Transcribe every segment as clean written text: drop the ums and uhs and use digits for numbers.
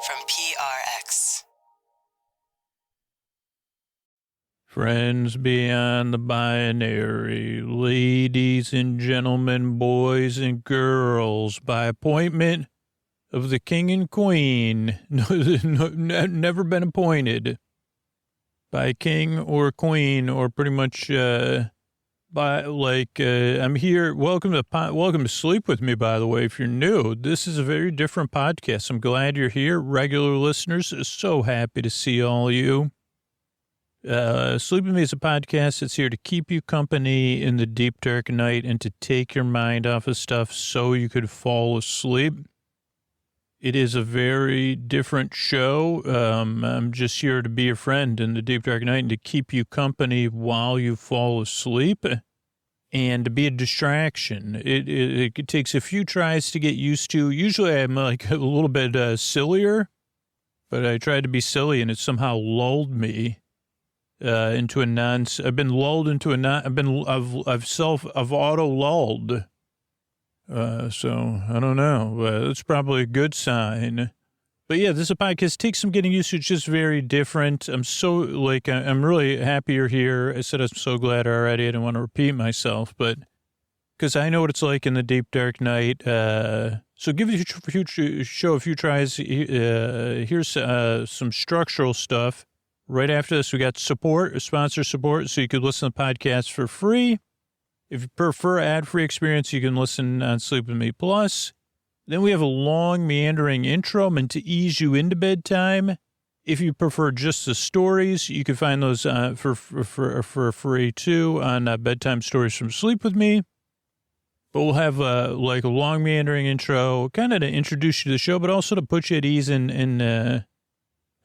from PRX. Friends beyond the binary, ladies and gentlemen, boys and girls, by appointment of the king and queen, never been appointed by king or queen, or pretty much I'm here. Welcome to Sleep With Me, by the way, if you're new. This is a very different podcast. I'm glad you're here. Regular listeners, so happy to see all of you. Sleep With Me is a podcast that's here to keep you company in the deep, dark night and to take your mind off of stuff so you could fall asleep. It is a very different show. I'm just here to be a friend in the deep, dark night and to keep you company while you fall asleep and to be a distraction. It takes a few tries to get used to. Usually I'm like a little bit sillier, but I tried to be silly and it somehow lulled me into a I've been lulled into I've auto lulled. So I don't know. That's probably a good sign. But yeah, this is a podcast. Takes some getting used to. It's just very different. I'm I'm really happy you're here. I said I'm so glad already. I didn't want to repeat myself, but because I know what it's like in the deep, dark night. So give it a show a few tries. Here's some structural stuff. Right after this, we got sponsor support, so you could listen to podcasts for free. If you prefer ad-free experience, you can listen on Sleep With Me Plus. Then we have a long, meandering intro meant to ease you into bedtime. If you prefer just the stories, you can find those for free, too, on Bedtime Stories from Sleep With Me. But we'll have a long, meandering intro, kind of to introduce you to the show, but also to put you at ease and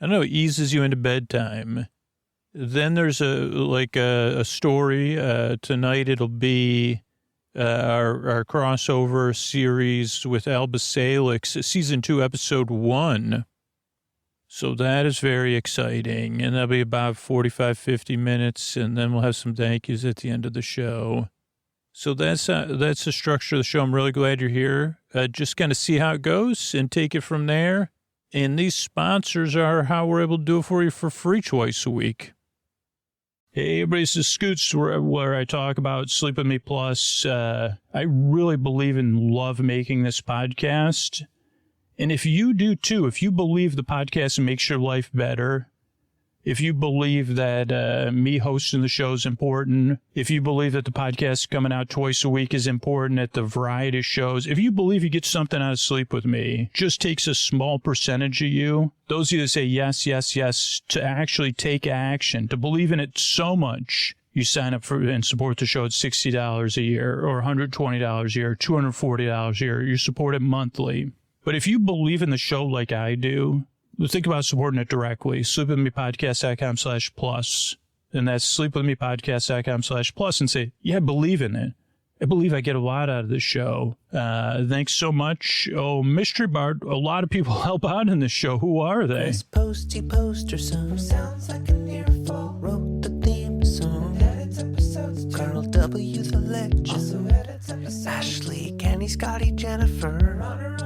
eases you into bedtime. Then there's a story. Tonight it'll be our crossover series with Alba Salix, season 2, episode 1. So that is very exciting. And that'll be about 45, 50 minutes. And then we'll have some thank yous at the end of the show. So that's the structure of the show. I'm really glad you're here. Just kind of see how it goes and take it from there. And these sponsors are how we're able to do it for you for free twice a week. Hey, everybody, this is Scoots, where I talk about Sleep With Me Plus. I really believe and love making this podcast. And if you do, too, if you believe the podcast makes your life better, if you believe that me hosting the show is important, if you believe that the podcast coming out twice a week is important at the variety of shows, if you believe you get something out of Sleep With Me, just takes a small percentage of you, those of you that say yes, yes, yes, to actually take action, to believe in it so much, you sign up for and support the show at $60 a year or $120 a year, $240 a year. You support it monthly. But if you believe in the show like I do, think about supporting it directly. sleepwithmepodcast.com/plus. And that's sleepwithmepodcast.com/plus and say, yeah, I believe in it. I believe I get a lot out of this show. Thanks so much. Oh, Mystery Bard, a lot of people help out in this show. Who are they? This posty poster song sounds like an earful. Wrote the theme song. Edits episodes too. Carl W. the legend. Also edits episodes. Ashley, Kenny, Scotty, Jennifer. Runner.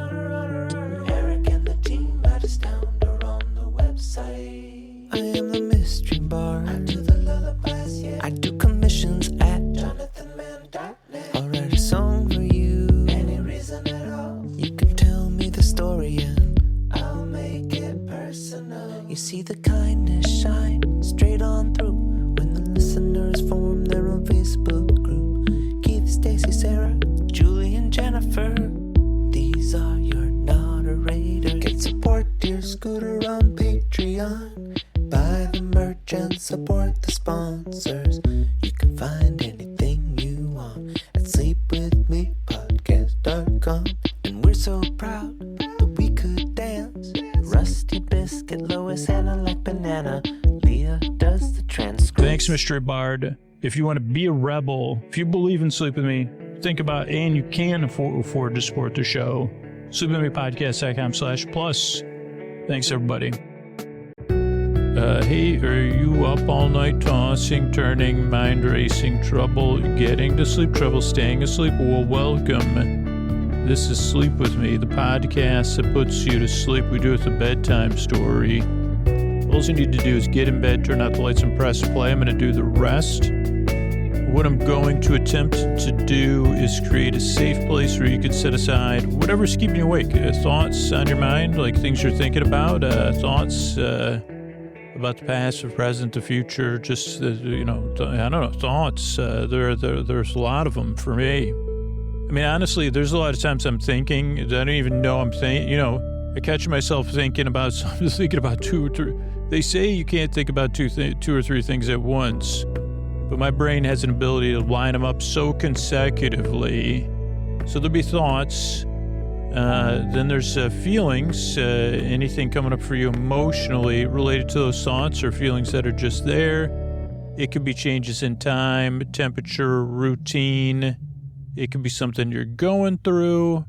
Eric and the team at Astound on the website. I am the Mystery Bard. I do the lullabies, yeah. I do commissions at JonathanMann.net. I'll write a song for you. Any reason at all. You can tell me the story and I'll make it personal. You see the kindness shine straight on through when the listeners form their own Facebook group. Keith, Stacy, Sarah, Julie, and Jennifer. These are your moderators. Get support dear Scooter on Patreon. Buy the merch and support the sponsors. You can find anything you want at sleepwithmepodcast.com. And we're so proud that we could dance. Rusty Biscuit, Lois, Hannah like banana. Leah does the transcript. Thanks, Mystery Bard. If you want to be a rebel, if you believe in Sleep With Me, think about, and you can afford to support the show. sleepwithmepodcast.com/plus. Thanks, everybody. Hey, are you up all night tossing, turning, mind racing, trouble, getting to sleep, trouble, staying asleep? Well, welcome. This is Sleep With Me, the podcast that puts you to sleep. We do it with a bedtime story. All you need to do is get in bed, turn out the lights, and press play. I'm going to do the rest. What I'm going to attempt to do is create a safe place where you can set aside whatever's keeping you awake. Thoughts on your mind, like things you're thinking about, thoughts about the past, the present, the future, just, I don't know, thoughts. There's a lot of them for me. I mean, honestly, there's a lot of times I'm thinking that I don't even know I'm thinking, I catch myself thinking about something, thinking about two or three. They say you can't think about two or three things at once, but my brain has an ability to line them up so consecutively. So there'll be thoughts, then there's feelings, anything coming up for you emotionally related to those thoughts or feelings that are just there. It could be changes in time, temperature, routine. It could be something you're going through,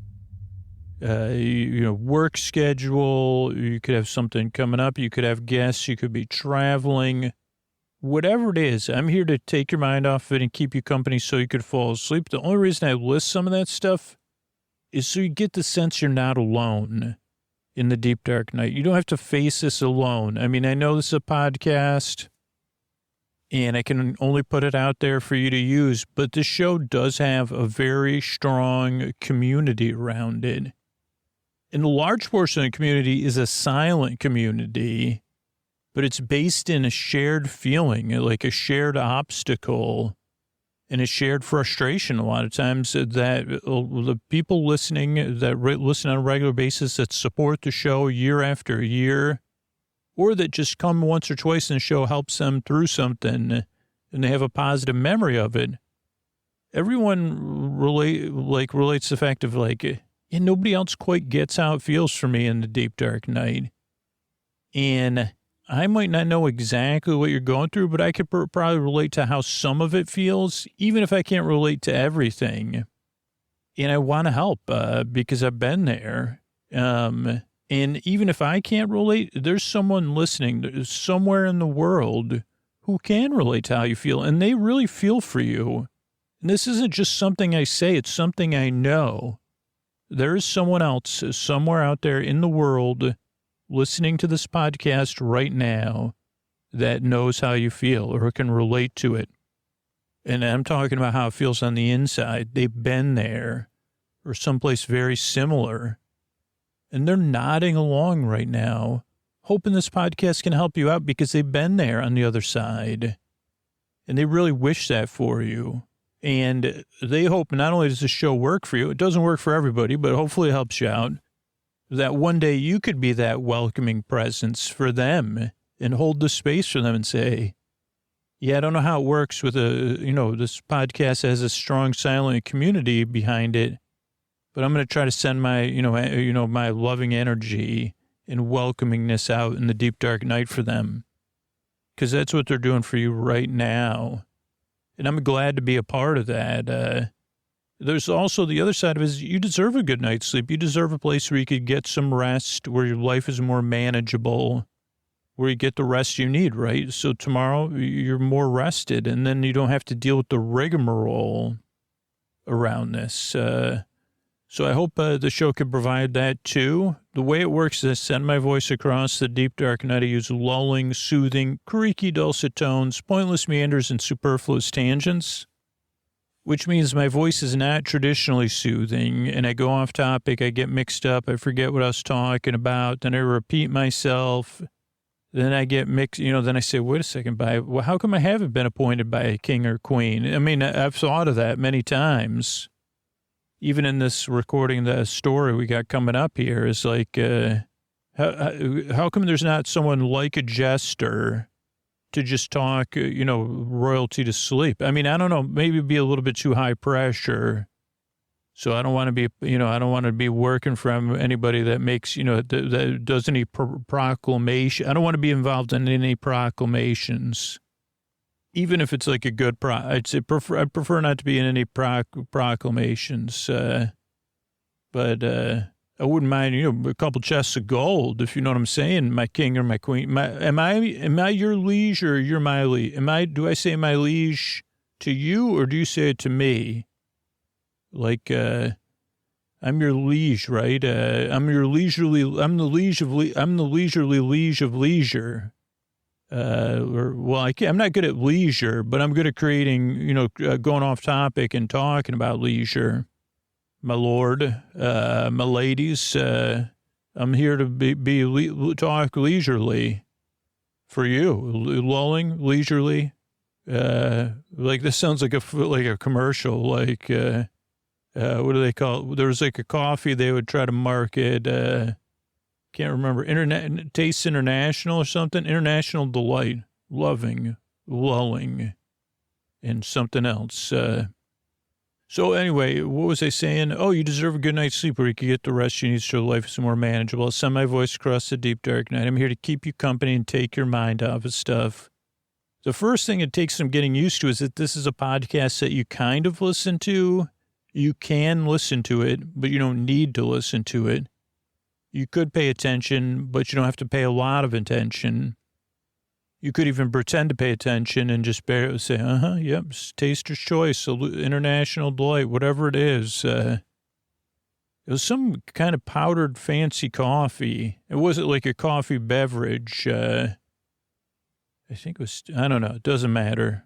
work schedule. You could have something coming up. You could have guests. You could be traveling. Whatever it is, I'm here to take your mind off it and keep you company so you could fall asleep. The only reason I list some of that stuff is so you get the sense you're not alone in the deep, dark night. You don't have to face this alone. I mean, I know this is a podcast, and I can only put it out there for you to use, but this show does have a very strong community around it. And a large portion of the community is a silent community, but it's based in a shared feeling, like a shared obstacle and a shared frustration a lot of times that the people listening that listen on a regular basis that support the show year after year, or that just come once or twice and the show helps them through something and they have a positive memory of it. Everyone relates the fact of nobody else quite gets how it feels for me in the deep, dark night. And I might not know exactly what you're going through, but I could probably relate to how some of it feels, even if I can't relate to everything. And I want to help because I've been there. And even if I can't relate, there's someone listening somewhere in the world who can relate to how you feel, and they really feel for you. And this isn't just something I say, it's something I know. There is someone else somewhere out there in the world listening to this podcast right now that knows how you feel or can relate to it. And I'm talking about how it feels on the inside. They've been there or someplace very similar. And they're nodding along right now, hoping this podcast can help you out because they've been there on the other side. And they really wish that for you. And they hope not only does the show work for you, it doesn't work for everybody, but hopefully it helps you out, that one day you could be that welcoming presence for them and hold the space for them and say, yeah, I don't know how it works with this podcast has a strong silent community behind it, but I'm going to try to send my, my loving energy and welcomingness out in the deep, dark night for them. Because that's what they're doing for you right now. And I'm glad to be a part of that. There's also the other side of it is you deserve a good night's sleep. You deserve a place where you could get some rest, where your life is more manageable, where you get the rest you need, right? So tomorrow you're more rested, and then you don't have to deal with the rigmarole around this. So I hope the show can provide that too. The way it works is I send my voice across the deep, dark night. I use lulling, soothing, creaky, dulcet tones, pointless meanders, and superfluous tangents, which means my voice is not traditionally soothing, and I go off topic, I get mixed up, I forget what I was talking about, then I repeat myself, then I get mixed, then I say, wait a second, how come I haven't been appointed by a king or queen? I mean, I've thought of that many times. Even in this recording, the story we got coming up here is like, how come there's not someone like a jester to just talk, royalty to sleep? I mean, I don't know, maybe be a little bit too high pressure. So I don't want to be, I don't want to be working for anybody that makes, that does any proclamation. I don't want to be involved in any proclamations. Even if it's like a good I'd prefer not to be in any proclamations. But I wouldn't mind, a couple chests of gold, if you know what I'm saying, my king or my queen. Am I your liege or you're my liege? Do I say my liege to you or do you say it to me? Like, I I'm your liege, right? I'm the leisurely liege of leisure. I'm not good at leisure, but I'm good at creating, going off topic and talking about leisure. My lord, my ladies, I'm here to talk leisurely for you. Lulling, leisurely. Like this sounds like a commercial, like, what do they call it? There was like a coffee they would try to market, can't remember, Taste International or something, International Delight, loving, lulling, and something else. So anyway, what was I saying? Oh, you deserve a good night's sleep where you can get the rest you need so life is more manageable. I'll send my voice across the deep dark night. I'm here to keep you company and take your mind off of stuff. The first thing it takes some getting used to is that this is a podcast that you kind of listen to. You can listen to it, but you don't need to listen to it. You could pay attention, but you don't have to pay a lot of attention. You could even pretend to pay attention and just barely say, yep, taster's choice, international delight, whatever it is. It was some kind of powdered fancy coffee. It wasn't like a coffee beverage. I think it was, I don't know, it doesn't matter.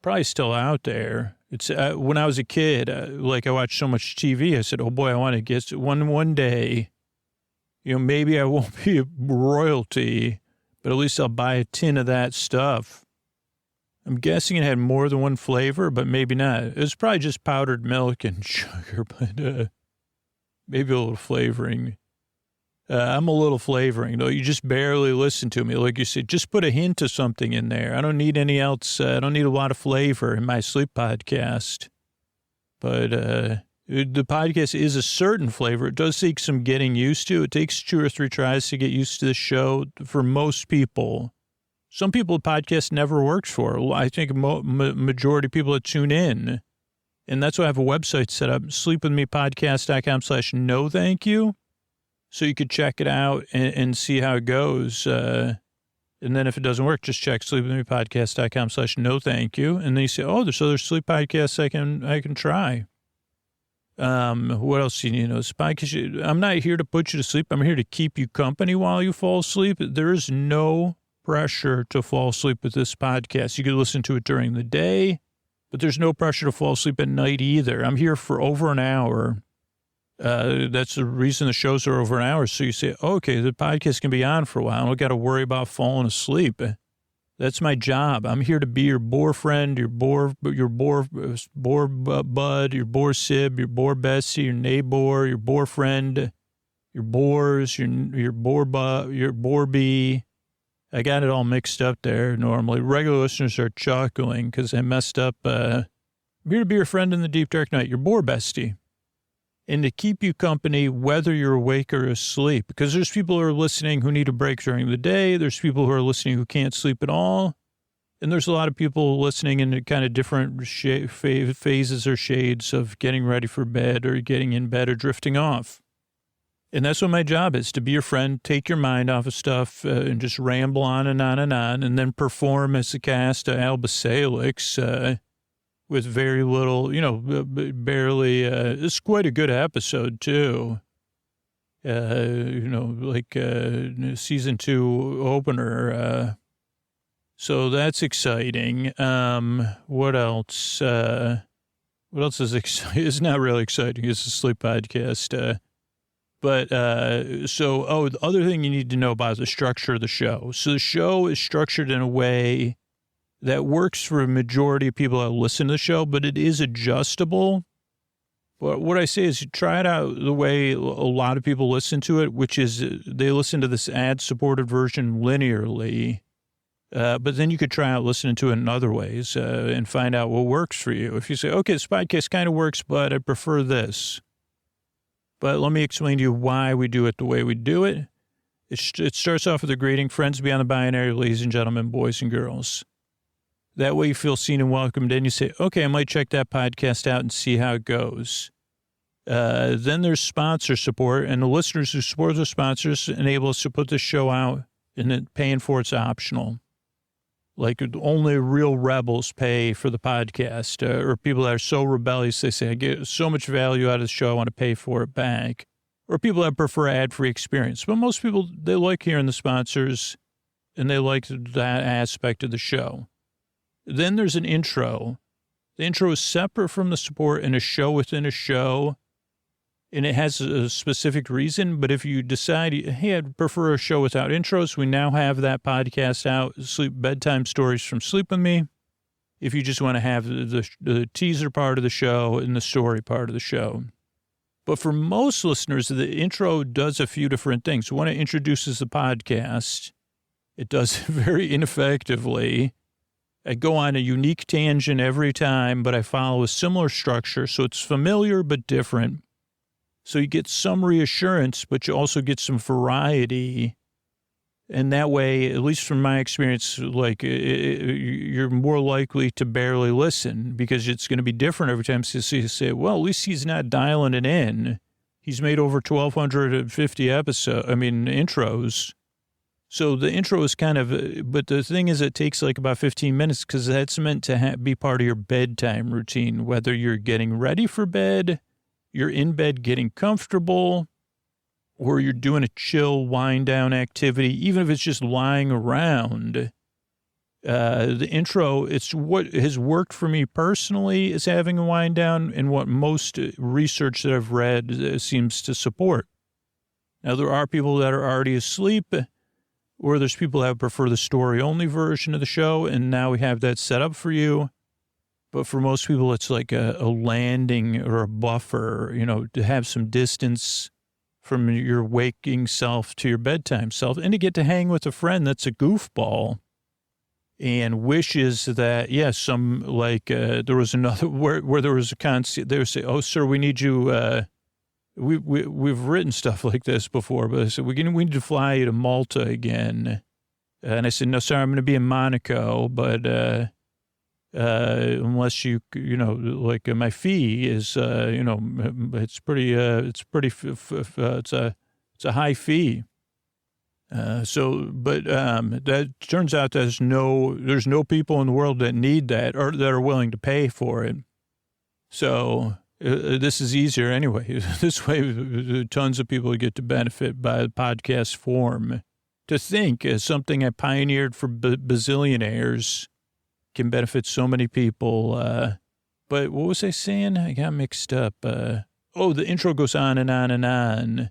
Probably still out there. It's when I was a kid, I watched so much TV, I said, oh boy, I want to get one day, maybe I won't be a royalty, but at least I'll buy a tin of that stuff. I'm guessing it had more than one flavor, but maybe not. It was probably just powdered milk and sugar, but maybe a little flavoring. I'm a little flavoring, though. You just barely listen to me. Like you said, just put a hint of something in there. I don't need any else. I don't need a lot of flavor in my sleep podcast. But the podcast is a certain flavor. It does take some getting used to. It takes 2 or 3 tries to get used to the show for most people. Some people, the podcast never works for. I think majority of people that tune in. And that's why I have a website set up, sleepwithmepodcast.com/no thank you. So you could check it out and see how it goes. And then if it doesn't work, just check sleepwithmepodcast.com/no thank you. And then you say, oh, there's other sleep podcasts I can try. What else do you need to know? This podcast, I'm not here to put you to sleep. I'm here to keep you company while you fall asleep. There is no pressure to fall asleep with this podcast. You can listen to it during the day, but there's no pressure to fall asleep at night either. I'm here for over an hour. That's the reason the shows are over an hour. So you say, okay, the podcast can be on for a while. I don't got to worry about falling asleep. That's my job. I'm here to be your bore friend, your bore bud, your bore sib, your bore bestie, your neighbor, your bore friend, your bores, your bore bee. I got it all mixed up there normally. Regular listeners are chuckling because I messed up. I'm here to be your friend in the deep dark night, your bore bestie. And to keep you company, whether you're awake or asleep. Because there's people who are listening who need a break during the day. There's people who are listening who can't sleep at all. And there's a lot of people listening in kind of different phases or shades of getting ready for bed or getting in bed or drifting off. And that's what my job is, to be your friend, take your mind off of stuff and just ramble on and on and on, and then perform as the cast of Alba Salix, with very little, barely, it's quite a good episode too. Season 2 opener. So that's exciting. What else? What else is exciting? It's not really exciting. It's a sleep podcast. The other thing you need to know about is the structure of the show. So the show is structured in a way that works for a majority of people that listen to the show, but it is adjustable. But what I say is you try it out the way a lot of people listen to it, which is they listen to this ad-supported version linearly. But then you could try out listening to it in other ways and find out what works for you. If you say, okay, this podcast kind of works, but I prefer this. But let me explain to you why we do it the way we do it. It starts off with a greeting, friends beyond the binary, ladies and gentlemen, boys and girls. That way you feel seen and welcomed, and you say, okay, I might check that podcast out and see how it goes. Then there's sponsor support, and the listeners who support the sponsors enable us to put the show out, and then paying for it's optional. Like only real rebels pay for the podcast, or people that are so rebellious, they say, I get so much value out of the show, I want to pay for it back. Or people that prefer ad-free experience. But most people, they like hearing the sponsors, and they like that aspect of the show. Then there's an intro. The intro is separate from the support and a show within a show, and it has a specific reason. But if you decide, hey, I'd prefer a show without intros, we now have that podcast out, Bedtime Stories from Sleep With Me. If you just want to have the teaser part of the show and the story part of the show. But for most listeners, the intro does a few different things. One, it introduces the podcast. It does it very ineffectively. I go on a unique tangent every time, but I follow a similar structure. So it's familiar but different. So you get some reassurance, but you also get some variety. And that way, at least from my experience, like you're more likely to barely listen because it's going to be different every time. So you say, well, at least he's not dialing it in. He's made over 1,250 intros. So the intro is kind of, but the thing is, it takes like about 15 minutes because that's meant to be part of your bedtime routine, whether you're getting ready for bed, you're in bed getting comfortable, or you're doing a chill wind down activity, even if it's just lying around. The intro, it's what has worked for me personally is having a wind down, and what most research that I've read seems to support. Now, there are people that are already asleep, or there's people that prefer the story-only version of the show, and now we have that set up for you. But for most people, it's like a landing or a buffer, to have some distance from your waking self to your bedtime self, and to get to hang with a friend that's a goofball and wishes that, there was another, where there was a concept, they would say, oh, sir, we need you, we've written stuff like this before, but I said, we need to fly you to Malta again. And I said, no, sorry, I'm going to be in Monaco, but unless my fee is, it's a high fee. That turns out there's no people in the world that need that or that are willing to pay for it. So this is easier anyway. This way, tons of people get to benefit by the podcast form. To think as something I pioneered for bazillionaires can benefit so many people. But what was I saying? I got mixed up. The intro goes on and on and on.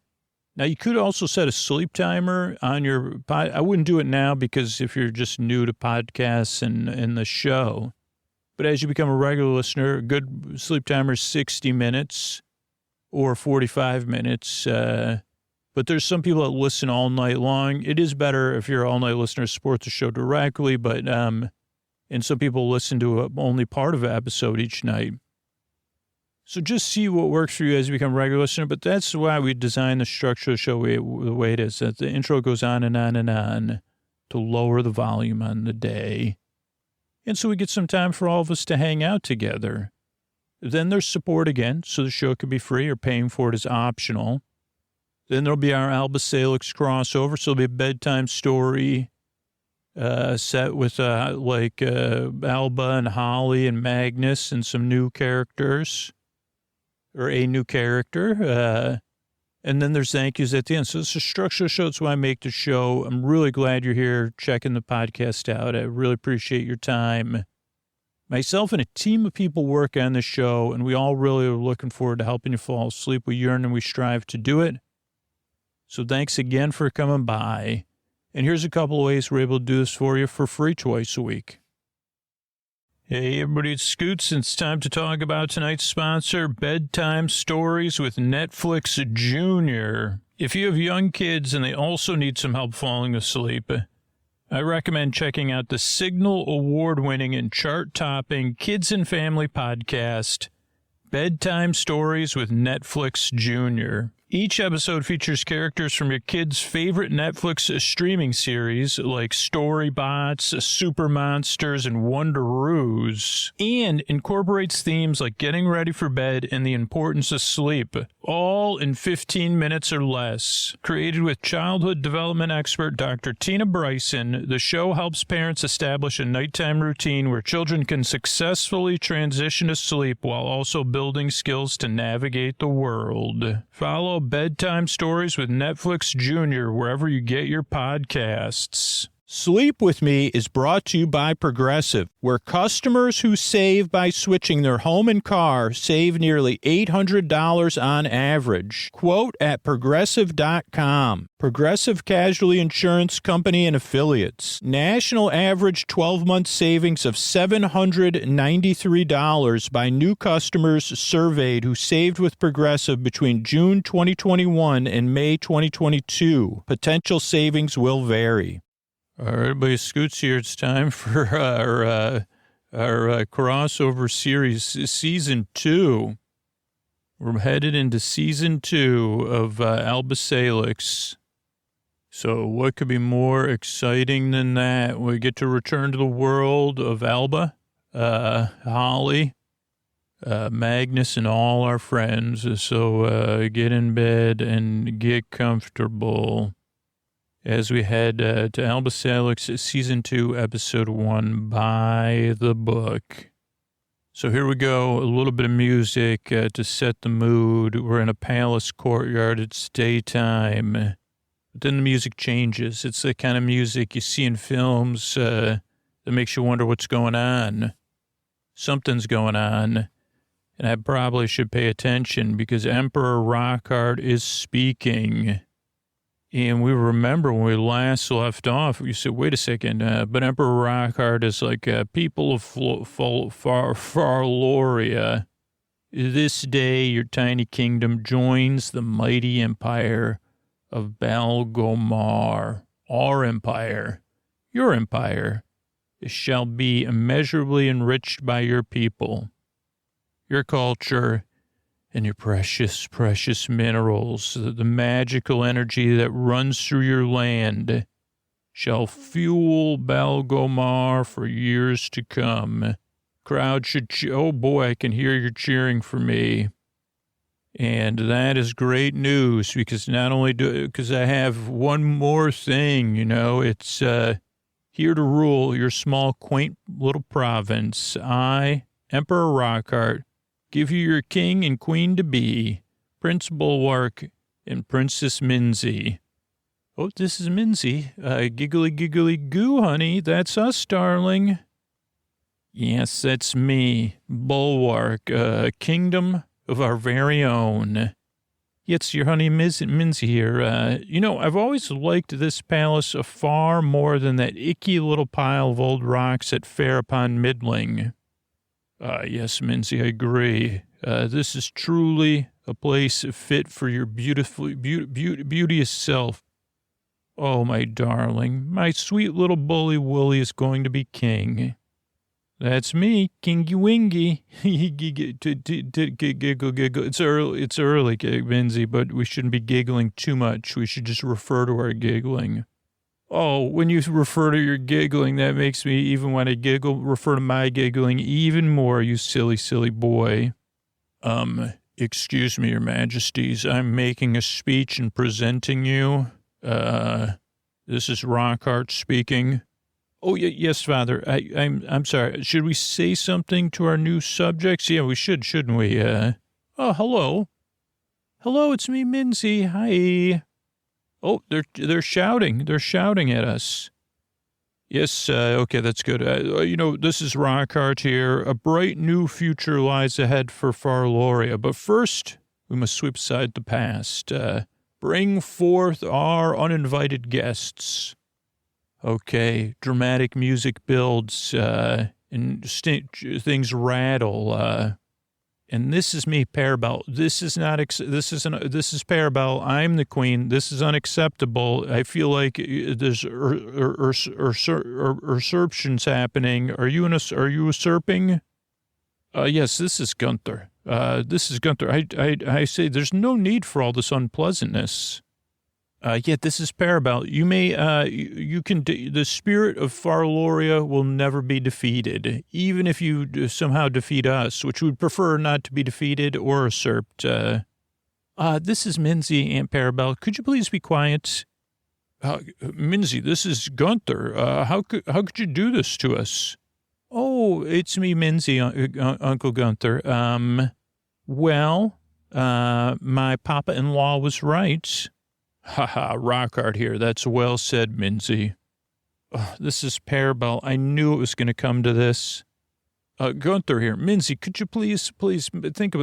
Now, you could also set a sleep timer on your pod. I wouldn't do it now because if you're just new to podcasts and the show. But as you become a regular listener, a good sleep timer is 60 minutes or 45 minutes. But there's some people that listen all night long. It is better if you're an all-night listener to support the show directly, but and some people listen to only part of an episode each night. So just see what works for you as you become a regular listener. But that's why we designed the structure of the show the way it is, that the intro goes on and on and on to lower the volume on the day. And so we get some time for all of us to hang out together. Then there's support again, so the show can be free or paying for it is optional. Then there'll be our Alba Salix crossover, so it'll be a bedtime story set with Alba and Holly and Magnus and some new characters. Or a new character. And then there's thank yous at the end. So it's a structured show. That's why I make the show. I'm really glad you're here checking the podcast out. I really appreciate your time. Myself and a team of people work on this show, and we all really are looking forward to helping you fall asleep. We yearn and we strive to do it. So thanks again for coming by. And here's a couple of ways we're able to do this for you for free twice a week. Hey, everybody, it's Scoots, and it's time to talk about tonight's sponsor, Bedtime Stories with Netflix Junior. If you have young kids and they also need some help falling asleep, I recommend checking out the Signal Award-winning and chart-topping Kids and Family podcast, Bedtime Stories with Netflix Junior. Each episode features characters from your kid's favorite Netflix streaming series like Storybots, Super Monsters, and Wonderoos, and incorporates themes like getting ready for bed and the importance of sleep, all in 15 minutes or less. Created with childhood development expert Dr. Tina Bryson, the show helps parents establish a nighttime routine where children can successfully transition to sleep while also building skills to navigate the world. Follow Bedtime Stories with Netflix Junior wherever you get your podcasts. Sleep With Me is brought to you by Progressive, where customers who save by switching their home and car save nearly $800 on average. Quote at Progressive.com. Progressive Casualty Insurance Company and Affiliates. National average 12-month savings of $793 by new customers surveyed who saved with Progressive between June 2021 and May 2022. Potential savings will vary. All right, everybody, Scoots here. It's time for our crossover series, Season 2. We're headed into Season 2 of Alba Salix. So what could be more exciting than that? We get to return to the world of Alba, Holly, Magnus, and all our friends. So get in bed and get comfortable as we head to Alba Salix, Season 2, Episode 1, By the Book. So here we go, a little bit of music to set the mood. We're in a palace courtyard. It's daytime. But then the music changes. It's the kind of music you see in films that makes you wonder what's going on. Something's going on. And I probably should pay attention because Emperor Rockhart is speaking. And we remember when we last left off, you said, wait a second, but Emperor Rockhart is like people of Farloria. This day, your tiny kingdom joins the mighty empire of Balgomar. Our empire, your empire, shall be immeasurably enriched by your people, your culture, and your precious, precious minerals. The magical energy that runs through your land shall fuel Balgomar for years to come. Crowd should, oh boy, I can hear you cheering for me. And that is great news because not only because I have one more thing, you know, it's here to rule your small, quaint little province. I, Emperor Rockhart, give you your king and queen to be, Prince Bulwark and Princess Minzy. Oh, this is Minzy. Giggly, giggly goo, honey. That's us, darling. Yes, that's me, Bulwark, kingdom of our very own. It's your honey Minzy here. You know, I've always liked this palace far more than that icky little pile of old rocks at Fair upon Midling. Yes, Minzy, I agree. This is truly a place fit for your beauteous self. Oh, my darling, my sweet little bully Wooly is going to be king. That's me, Kingy Wingy. Giggle, giggle. It's early, Minzy, but we shouldn't be giggling too much. We should just refer to our giggling. Oh, when you refer to your giggling, that makes me even want to giggle, refer to my giggling even more, you silly, silly boy. Excuse me, your majesties. I'm making a speech and presenting you. This is Rockhart speaking. Oh, yes, Father. I'm sorry. Should we say something to our new subjects? Yeah, we should, shouldn't we? Oh, hello. Hello, it's me, Minzy. Hi. Oh, they're shouting. They're shouting at us. Yes, okay, that's good. You know, this is Rockhart here. A bright new future lies ahead for Farloria. But first, we must sweep aside the past. Bring forth our uninvited guests. Okay, dramatic music builds, and things rattle. And this is me, Parabel. This is Parabel. I'm the queen. This is unacceptable. I feel like there's usurpations happening. Are you usurping? Yes, this is Gunther. This is Gunther. I say there's no need for all this unpleasantness. Yet this is Parabel. You may, you can, the spirit of Farloria will never be defeated, even if you somehow defeat us, which we'd prefer not to be defeated or usurped. This is Minzy, Aunt Parabel. Could you please be quiet? Minzy, this is Gunther. How could you do this to us? Oh, it's me, Minzy, Uncle Gunther. Well, my papa-in-law was right. Ha, Rockhart here. That's well said, Minzy. Oh, this is Parabel. I knew it was going to come to this. Gunther here. Minzy, could you please think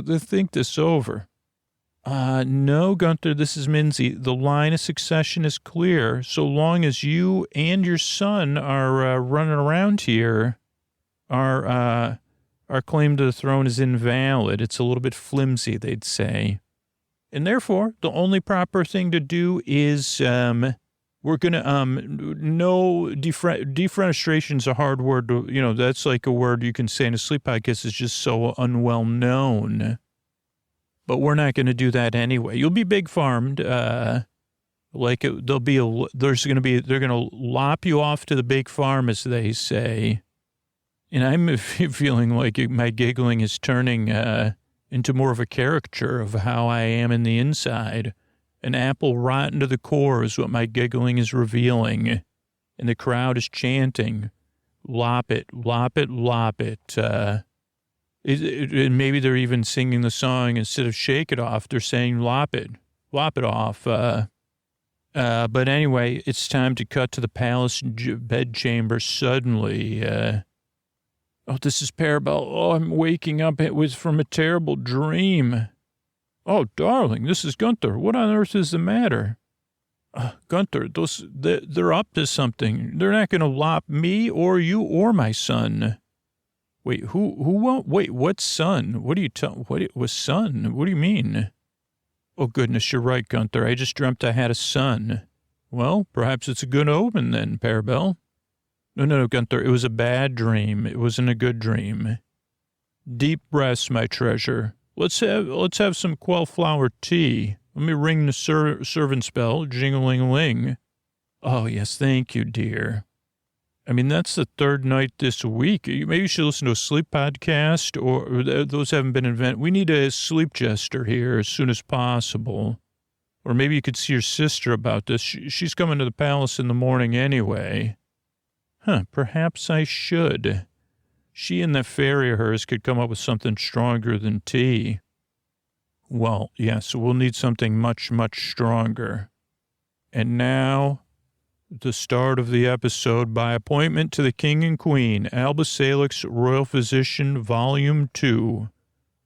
this over? No, Gunther, this is Minzy. The line of succession is clear. So long as you and your son are running around here, our claim to the throne is invalid. It's a little bit flimsy, they'd say. And therefore, the only proper thing to do is, we're going to, no, defenestration's a hard word to, that's like a word you can say in a sleep podcast. It's just so unwell known. But we're not going to do that anyway. You'll be big farmed, they're going to lop you off to the big farm, as they say. And I'm feeling like my giggling is turning, into more of a caricature of how I am in the inside. An apple rotten to the core is what my giggling is revealing. And the crowd is chanting, lop it, lop it, lop it. And maybe they're even singing the song instead of shake it off. They're saying lop it off. But anyway, it's time to cut to the palace bedchamber suddenly. Oh, this is Parabel. Oh, I'm waking up. It was from a terrible dream. Oh, darling, this is Gunther. What on earth is the matter? Gunther, they're up to something. They're not going to lop me or you or my son. Wait, who won't? Wait, what son? What was son? What do you mean? Oh, goodness, you're right, Gunther. I just dreamt I had a son. Well, perhaps it's a good omen then, Parabel. No, Gunther, it was a bad dream. It wasn't a good dream. Deep breaths, my treasure. Let's have some quail-flower tea. Let me ring the servant's bell, jing-a-ling-a-ling. Oh, yes, thank you, dear. I mean, that's the third night this week. Maybe you should listen to a sleep podcast, or those haven't been invented. We need a sleep jester here as soon as possible. Or maybe you could see your sister about this. She's coming to the palace in the morning anyway. Perhaps I should. She and that fairy of hers could come up with something stronger than tea. Well, yes, we'll need something much, much stronger. And now, the start of the episode by appointment to the king and queen, Alba Salix, Royal Physician, Volume 2,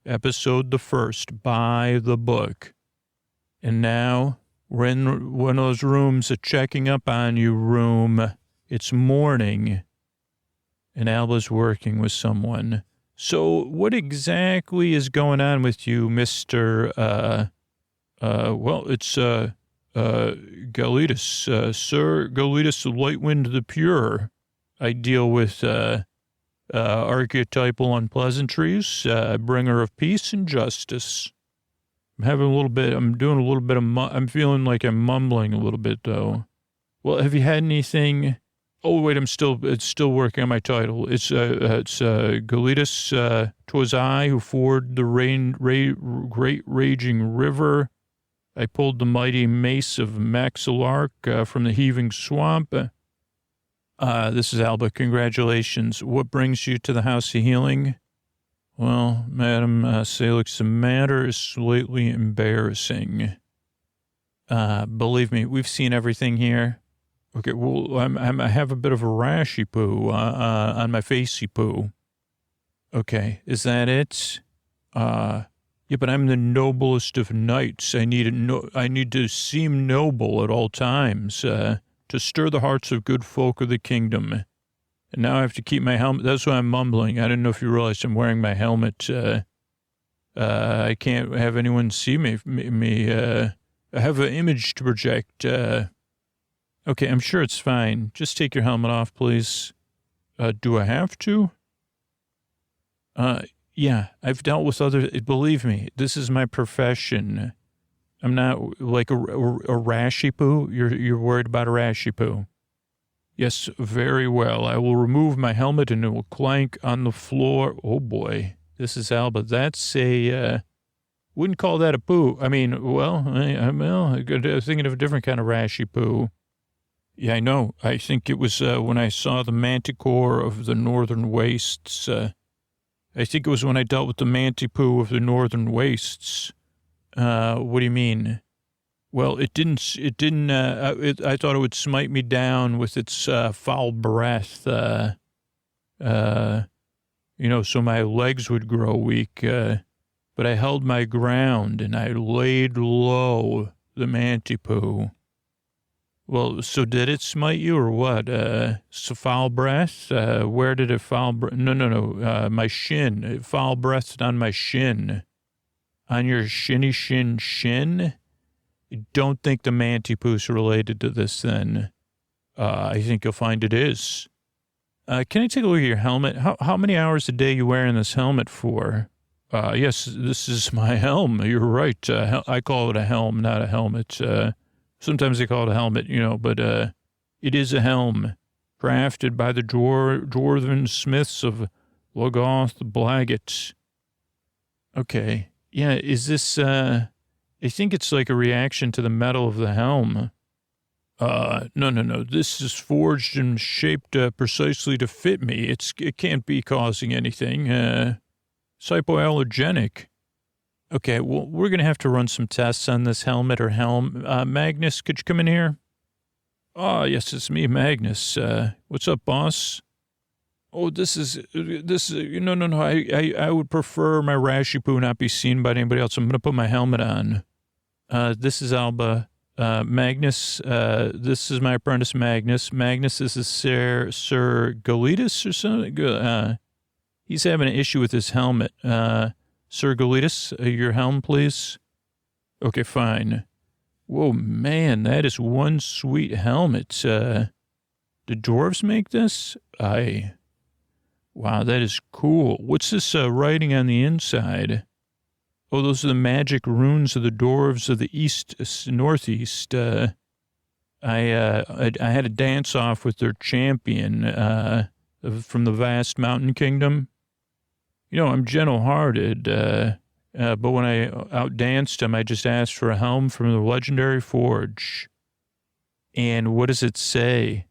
Episode the 1st, by the book. And now, we're in one of those rooms, a checking up on you room. It's morning, and Alba's working with someone. So what exactly is going on with you, Mr. Well, it's Galitas, Sir Galitas Lightwind the Pure. I deal with archetypal unpleasantries, bringer of peace and justice. I'm feeling like I'm mumbling a little bit, though. Well, have you had anything? Oh, wait, it's still working on my title. It's Galitas, 'twas I who forded the great raging river. I pulled the mighty mace of Maxilark from the heaving swamp. This is Alba. Congratulations. What brings you to the House of Healing? Well, Madam Salix, the matter is slightly embarrassing. Believe me, we've seen everything here. Okay, well, I have a bit of a rashy poo on my facey poo. Okay, is that it? Yeah, but I'm the noblest of knights. I need to seem noble at all times to stir the hearts of good folk of the kingdom. And now I have to keep my helmet. That's why I'm mumbling. I didn't know if you realized I'm wearing my helmet. I can't have anyone see me. I have an image to project. Okay, I'm sure it's fine. Just take your helmet off, please. Do I have to? Yeah, I've dealt with other, believe me, this is my profession. I'm not like a rashy poo. You're worried about a rashy poo. Yes, very well. I will remove my helmet and it will clank on the floor. Oh boy, this is Alba. That's wouldn't call that a poo. I mean, well, I'm thinking of a different kind of rashy poo. Yeah, I know. I think it was when I saw the manticore of the northern wastes. I think it was when I dealt with the mantipoo of the northern wastes. What do you mean? Well, it didn't, I thought it would smite me down with its foul breath, so my legs would grow weak, but I held my ground and I laid low the mantipoo. Well, so did it smite you or what? So foul breath? Where did it foul breath? No, my shin. It foul breathed on my shin. On your shin? Don't think the mantipoo's related to this then. I think you'll find it is. Can I take a look at your helmet? How many hours a day you wearing this helmet for? Yes, this is my helm. You're right. I call it a helm, not a helmet. Sometimes they call it a helmet, but it is a helm crafted by the dwarven smiths of Logoth Blaggett. Okay. Yeah, is this, I think it's like a reaction to the metal of the helm. No. This is forged and shaped precisely to fit me. It can't be causing anything. It's hypoallergenic. Okay, well, we're going to have to run some tests on this helmet or helm. Magnus, could you come in here? Oh, yes, it's me, Magnus. What's up, boss? Oh, this is, no. I would prefer my rashy poo not be seen by anybody else. I'm going to put my helmet on. This is Alba. Magnus, this is my apprentice, Magnus. Magnus, this is Sir Galitas or something. He's having an issue with his helmet. Sir Galitas, your helm, please. Okay, fine. Whoa, man, that is one sweet helmet. Did dwarves make this? Wow, that is cool. What's this writing on the inside? Oh, those are the magic runes of the dwarves of the northeast. I had a dance off with their champion from the vast mountain kingdom. I'm gentle-hearted, but when I outdanced him, I just asked for a helm from the legendary forge. And what does it say?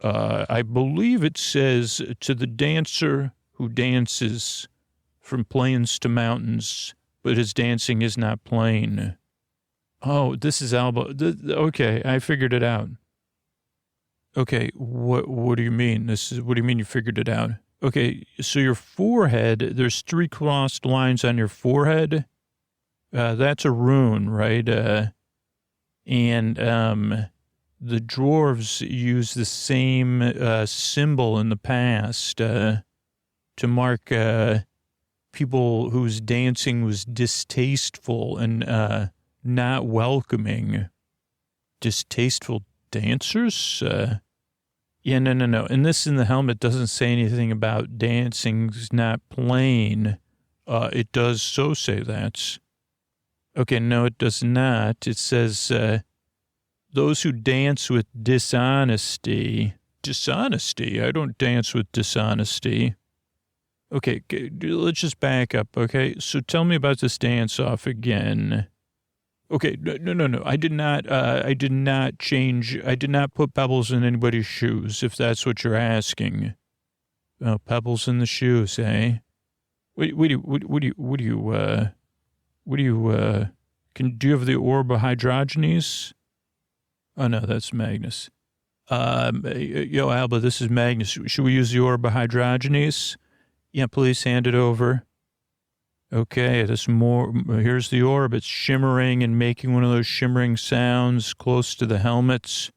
I believe it says, to the dancer who dances from plains to mountains, but his dancing is not plain. Oh, this is Alba. Okay, I figured it out. Okay, what do you mean? What do you mean you figured it out? Okay, so your forehead, there's 3 crossed lines on your forehead. That's a rune, right? And the dwarves use the same symbol in the past to mark people whose dancing was distasteful and not welcoming. Distasteful dancers? Yeah, no. And this in the helmet doesn't say anything about dancing's not plain. It does so say that. Okay, no, it does not. It says, those who dance with dishonesty. Dishonesty? I don't dance with dishonesty. Okay, let's just back up, okay? So tell me about this dance-off again. Okay, no. I did not put pebbles in anybody's shoes, if that's what you're asking. Oh, pebbles in the shoes, eh? Do you have the orb of hydrogenes? Oh, no, that's Magnus. Yo, Alba, this is Magnus. Should we use the orb of hydrogenes? Yeah, please hand it over. Okay, here's the orb. It's shimmering and making one of those shimmering sounds close to the helmets.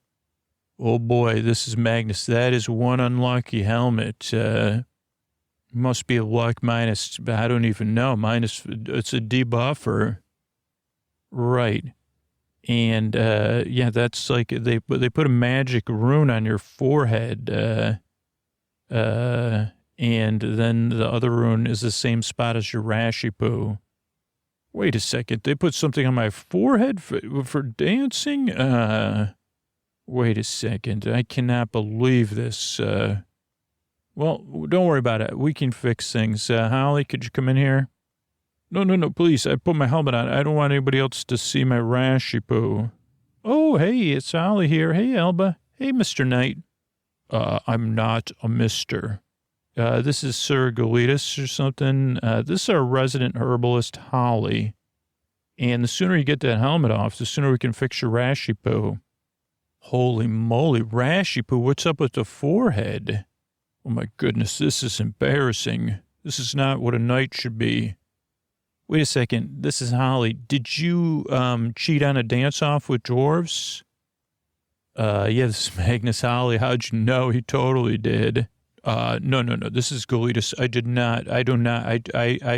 Oh boy, this is Magnus. That is one unlucky helmet. Must be a luck minus, I don't even know. It's a debuffer. Right. And, that's like, they put a magic rune on your forehead. And then the other wound is the same spot as your rashy poo. Wait a second. They put something on my forehead for dancing? Wait a second. I cannot believe this. Well, don't worry about it. We can fix things. Holly, could you come in here? No, please. I put my helmet on. I don't want anybody else to see my rashy poo. Oh, hey, it's Holly here. Hey, Alba. Hey, Mr. Knight. I'm not a mister. This is Sir Galitas or something. This is our resident herbalist, Holly. And the sooner you get that helmet off, the sooner we can fix your rashy poo. Holy moly, rashy poo, what's up with the forehead? Oh my goodness, this is embarrassing. This is not what a knight should be. Wait a second, this is Holly. Did you cheat on a dance-off with dwarves? Yeah, this is Magnus Holly. How'd you know? He totally did. No. This is Galitas. I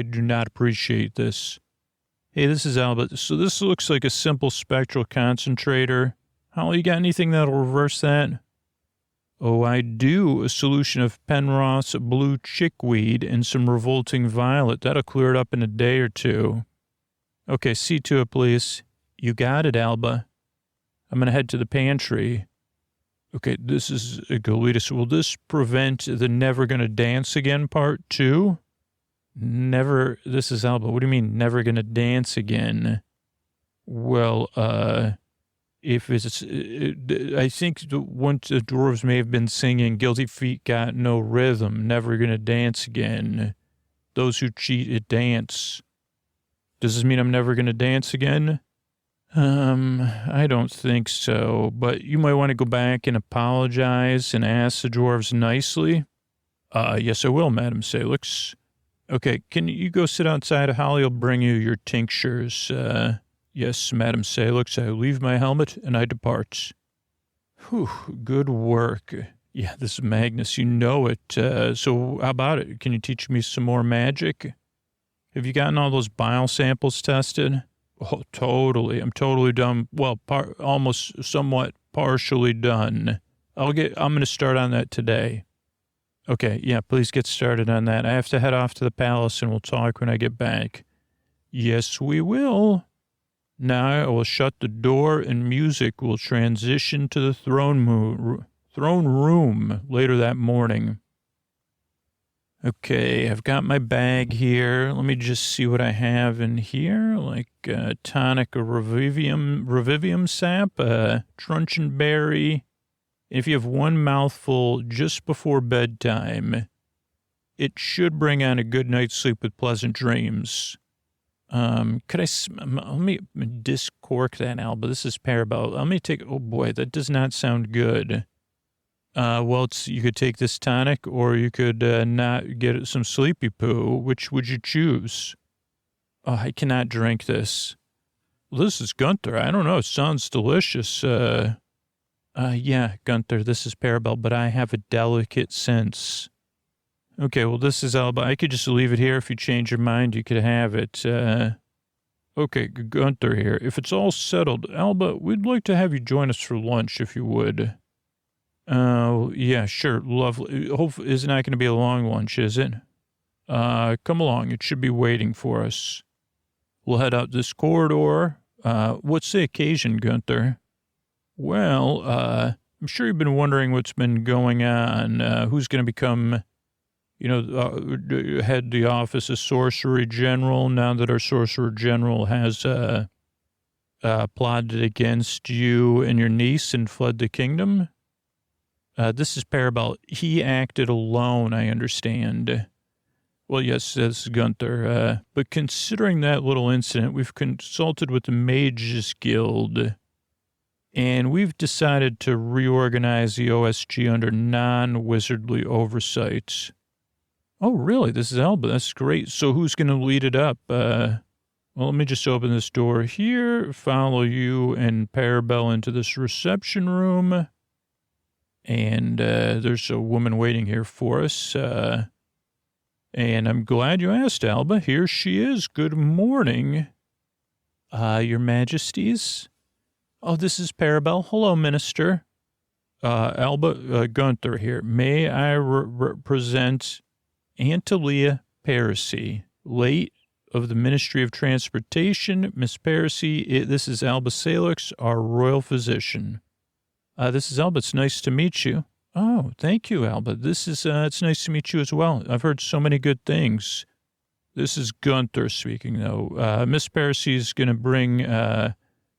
do not appreciate this. Hey, this is Alba. So this looks like a simple spectral concentrator. Holly, you got anything that'll reverse that? Oh, I do. A solution of Penroth's blue chickweed and some revolting violet. That'll clear it up in a day or two. Okay, see to it, please. You got it, Alba. I'm going to head to the pantry. Okay, this is Galitas. Will this prevent the never gonna dance again part 2? Never, this is Alba. What do you mean, never gonna dance again? Well, if it's, I think once the dwarves may have been singing Guilty Feet Got No Rhythm, never gonna dance again. Those who cheat at dance. Does this mean I'm never gonna dance again? I don't think so, but you might want to go back and apologize and ask the dwarves nicely. Yes, I will, Madam Salix. Okay, can you go sit outside? Holly will bring you your tinctures. Yes, Madam Salix, I leave my helmet and I depart. Whew, good work. Yeah, this is Magnus, you know it. So how about it? Can you teach me some more magic? Have you gotten all those bile samples tested? Oh, totally. I'm totally done. Well, almost somewhat partially done. I'm going to start on that today. Okay. Yeah, please get started on that. I have to head off to the palace and we'll talk when I get back. Yes, we will. Now I will shut the door and music will transition to the throne room later that morning. Okay, I've got my bag here. Let me just see what I have in here, like tonic of revivium sap, truncheon berry. If you have one mouthful just before bedtime, it should bring on a good night's sleep with pleasant dreams. Let me discork that, Alba. This is Parabel. Let me take, oh boy, that does not sound good. Well, you could take this tonic or you could not get some sleepy poo. Which would you choose? Oh, I cannot drink this. Well, this is Gunther. I don't know. It sounds delicious. Yeah, Gunther, this is Parabel, but I have a delicate sense. Okay, well, this is Alba. I could just leave it here. If you change your mind, you could have it. Okay, Gunther here. If it's all settled, Alba, we'd like to have you join us for lunch if you would. Yeah, sure. Lovely. Hopefully, it's not going to be a long lunch, is it? Come along. It should be waiting for us. We'll head out this corridor. What's the occasion, Gunther? Well, I'm sure you've been wondering what's been going on. Who's going to become, head the office of Sorcery General now that our Sorcerer General has, plotted against you and your niece and fled the kingdom? This is Parabel. He acted alone, I understand. Well, yes, that's Gunther. But considering that little incident, we've consulted with the Mages Guild, and we've decided to reorganize the OSG under non-wizardly oversight. Oh, really? This is Alba. That's great. So who's going to lead it up? Well, let me just open this door here, follow you and Parabel into this reception room. And there's a woman waiting here for us. And I'm glad you asked, Alba. Here she is. Good morning. Your Majesties. Oh, this is Parabel. Hello, Minister. Alba, Gunther here. May I present Antilia Parisi, late of the Ministry of Transportation. Miss Parisi, this is Alba Salix, our royal physician. This is Alba. It's nice to meet you. Oh, thank you, Alba. This is, it's nice to meet you as well. I've heard so many good things. This is Gunther speaking, though. Miss Parisi is going to bring her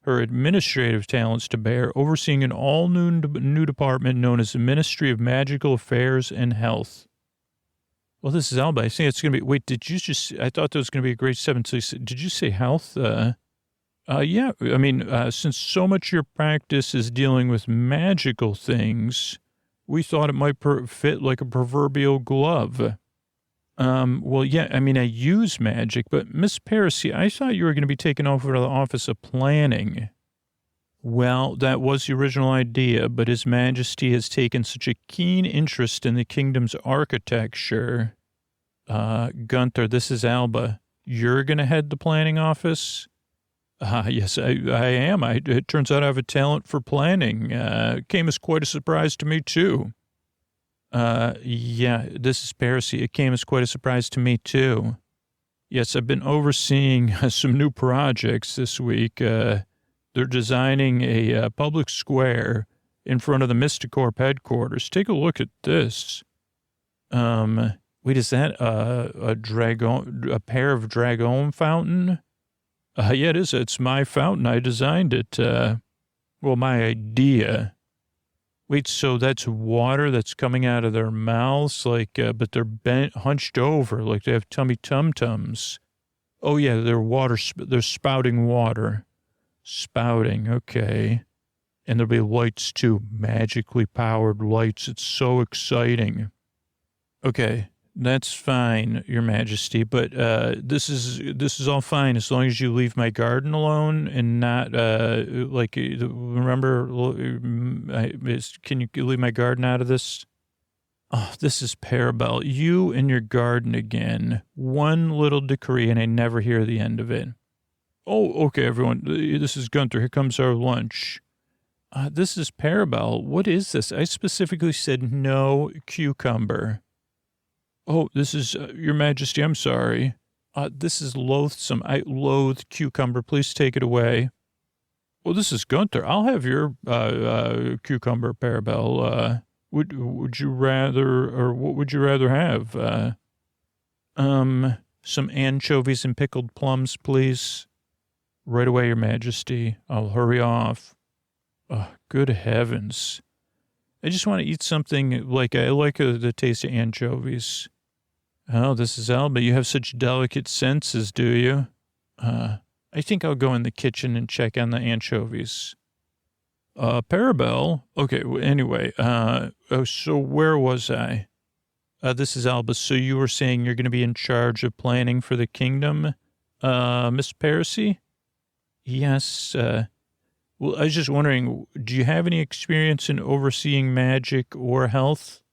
administrative talents to bear, overseeing an all-new department known as the Ministry of Magical Affairs and Health. Well, this is Alba. I think it's going to be, wait, did you just, I thought that was going to be a grade 7. So did you say health? Yeah, I mean, since so much of your practice is dealing with magical things, we thought it might fit like a proverbial glove. Well, yeah, I mean, I use magic, but Miss Parisi, I thought you were going to be taken over to the Office of Planning. Well, that was the original idea, but His Majesty has taken such a keen interest in the kingdom's architecture. Gunther, this is Alba. You're going to head the planning office? Yes, I am. It turns out I have a talent for planning. Came as quite a surprise to me, too. Yeah, this is Parisi. It came as quite a surprise to me, too. Yes, I've been overseeing some new projects this week. They're designing a public square in front of the Mysticorp headquarters. Take a look at this. Wait, is that a pair of dragon fountain? Yeah, it is. It's my fountain. I designed it. Well, my idea. Wait, so that's water that's coming out of their mouths, like, but they're hunched over, like they have tummy tum-tums. Oh, yeah, they're spouting water. Spouting, okay. And there'll be lights, too, magically powered lights. It's so exciting. Okay, that's fine, Your Majesty, but this is all fine as long as you leave my garden alone and not, remember, can you leave my garden out of this? Oh, this is Parabel. You and your garden again. One little decree and I never hear the end of it. Oh, okay, everyone. This is Gunther. Here comes our lunch. This is Parabel. What is this? I specifically said no cucumber. Oh, this is, Your Majesty, I'm sorry. This is loathsome. I loathe cucumber. Please take it away. Well, this is Gunther. I'll have your cucumber, Parabel. Would you rather, or what would you rather have? Some anchovies and pickled plums, please. Right away, Your Majesty. I'll hurry off. Oh, good heavens. I just want to eat something like, I like the taste of anchovies. Oh, this is Alba. You have such delicate senses, do you? I think I'll go in the kitchen and check on the anchovies. Parabel. Okay, anyway, so where was I? This is Alba. So you were saying you're going to be in charge of planning for the kingdom, Miss Parisi? Yes. Well, I was just wondering, do you have any experience in overseeing magic or health?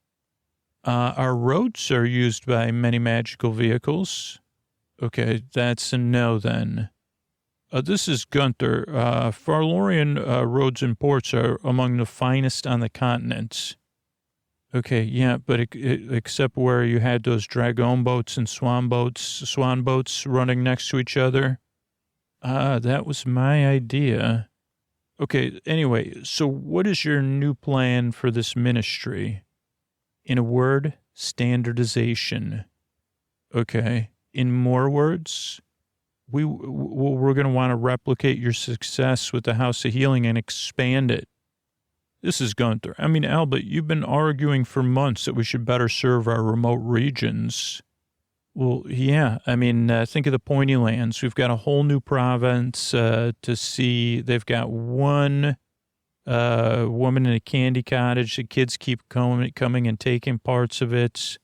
Our roads are used by many magical vehicles. Okay, that's a no then. This is Gunther. Farlorian roads and ports are among the finest on the continent. Okay, yeah, but except where you had those dragon boats and swan boats running next to each other. That was my idea. Okay, anyway, so what is your new plan for this ministry? In a word, standardization. Okay, in more words, we're going to want to replicate your success with the House of Healing and expand it. This is Gunther. I mean, Albert, you've been arguing for months that we should better serve our remote regions. Well, yeah, I mean, think of the Pointy Lands. We've got a whole new province to see. They've got one woman in a candy cottage. The kids keep coming and taking parts of it.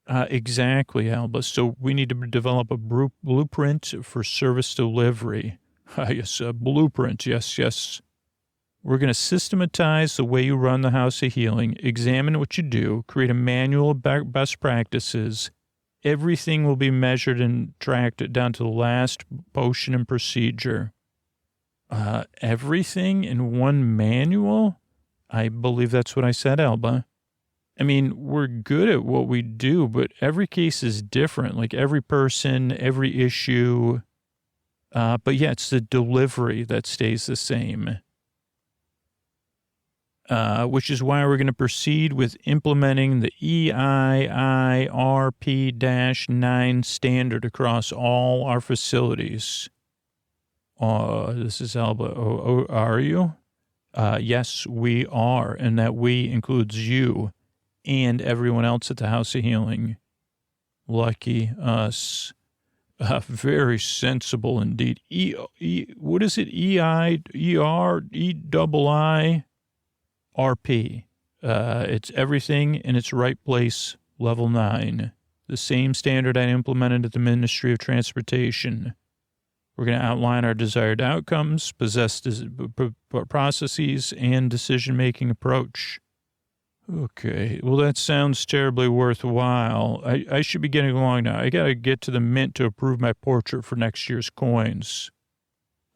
Exactly, Alba. So we need to develop a blueprint for service delivery. Yes, a blueprint. Yes. We're going to systematize the way you run the House of Healing, examine what you do, create a manual of best practices. Everything will be measured and tracked down to the last potion and procedure. Everything in one manual? I believe that's what I said, Alba. I mean, we're good at what we do, but every case is different. Like every person, every issue. But yeah, it's the delivery that stays the same. Which is why we're going to proceed with implementing the EIIRP-9 standard across all our facilities. This is Alba. Are you? Yes, we are. And that we includes you and everyone else at the House of Healing. Lucky us. Very sensible indeed. What is it? EIRP. It's everything in its right place, level 9. The same standard I implemented at the Ministry of Transportation. We're going to outline our desired outcomes, processes, and decision-making approach. Okay, well, that sounds terribly worthwhile. I should be getting along now. I got to get to the mint to approve my portrait for next year's coins.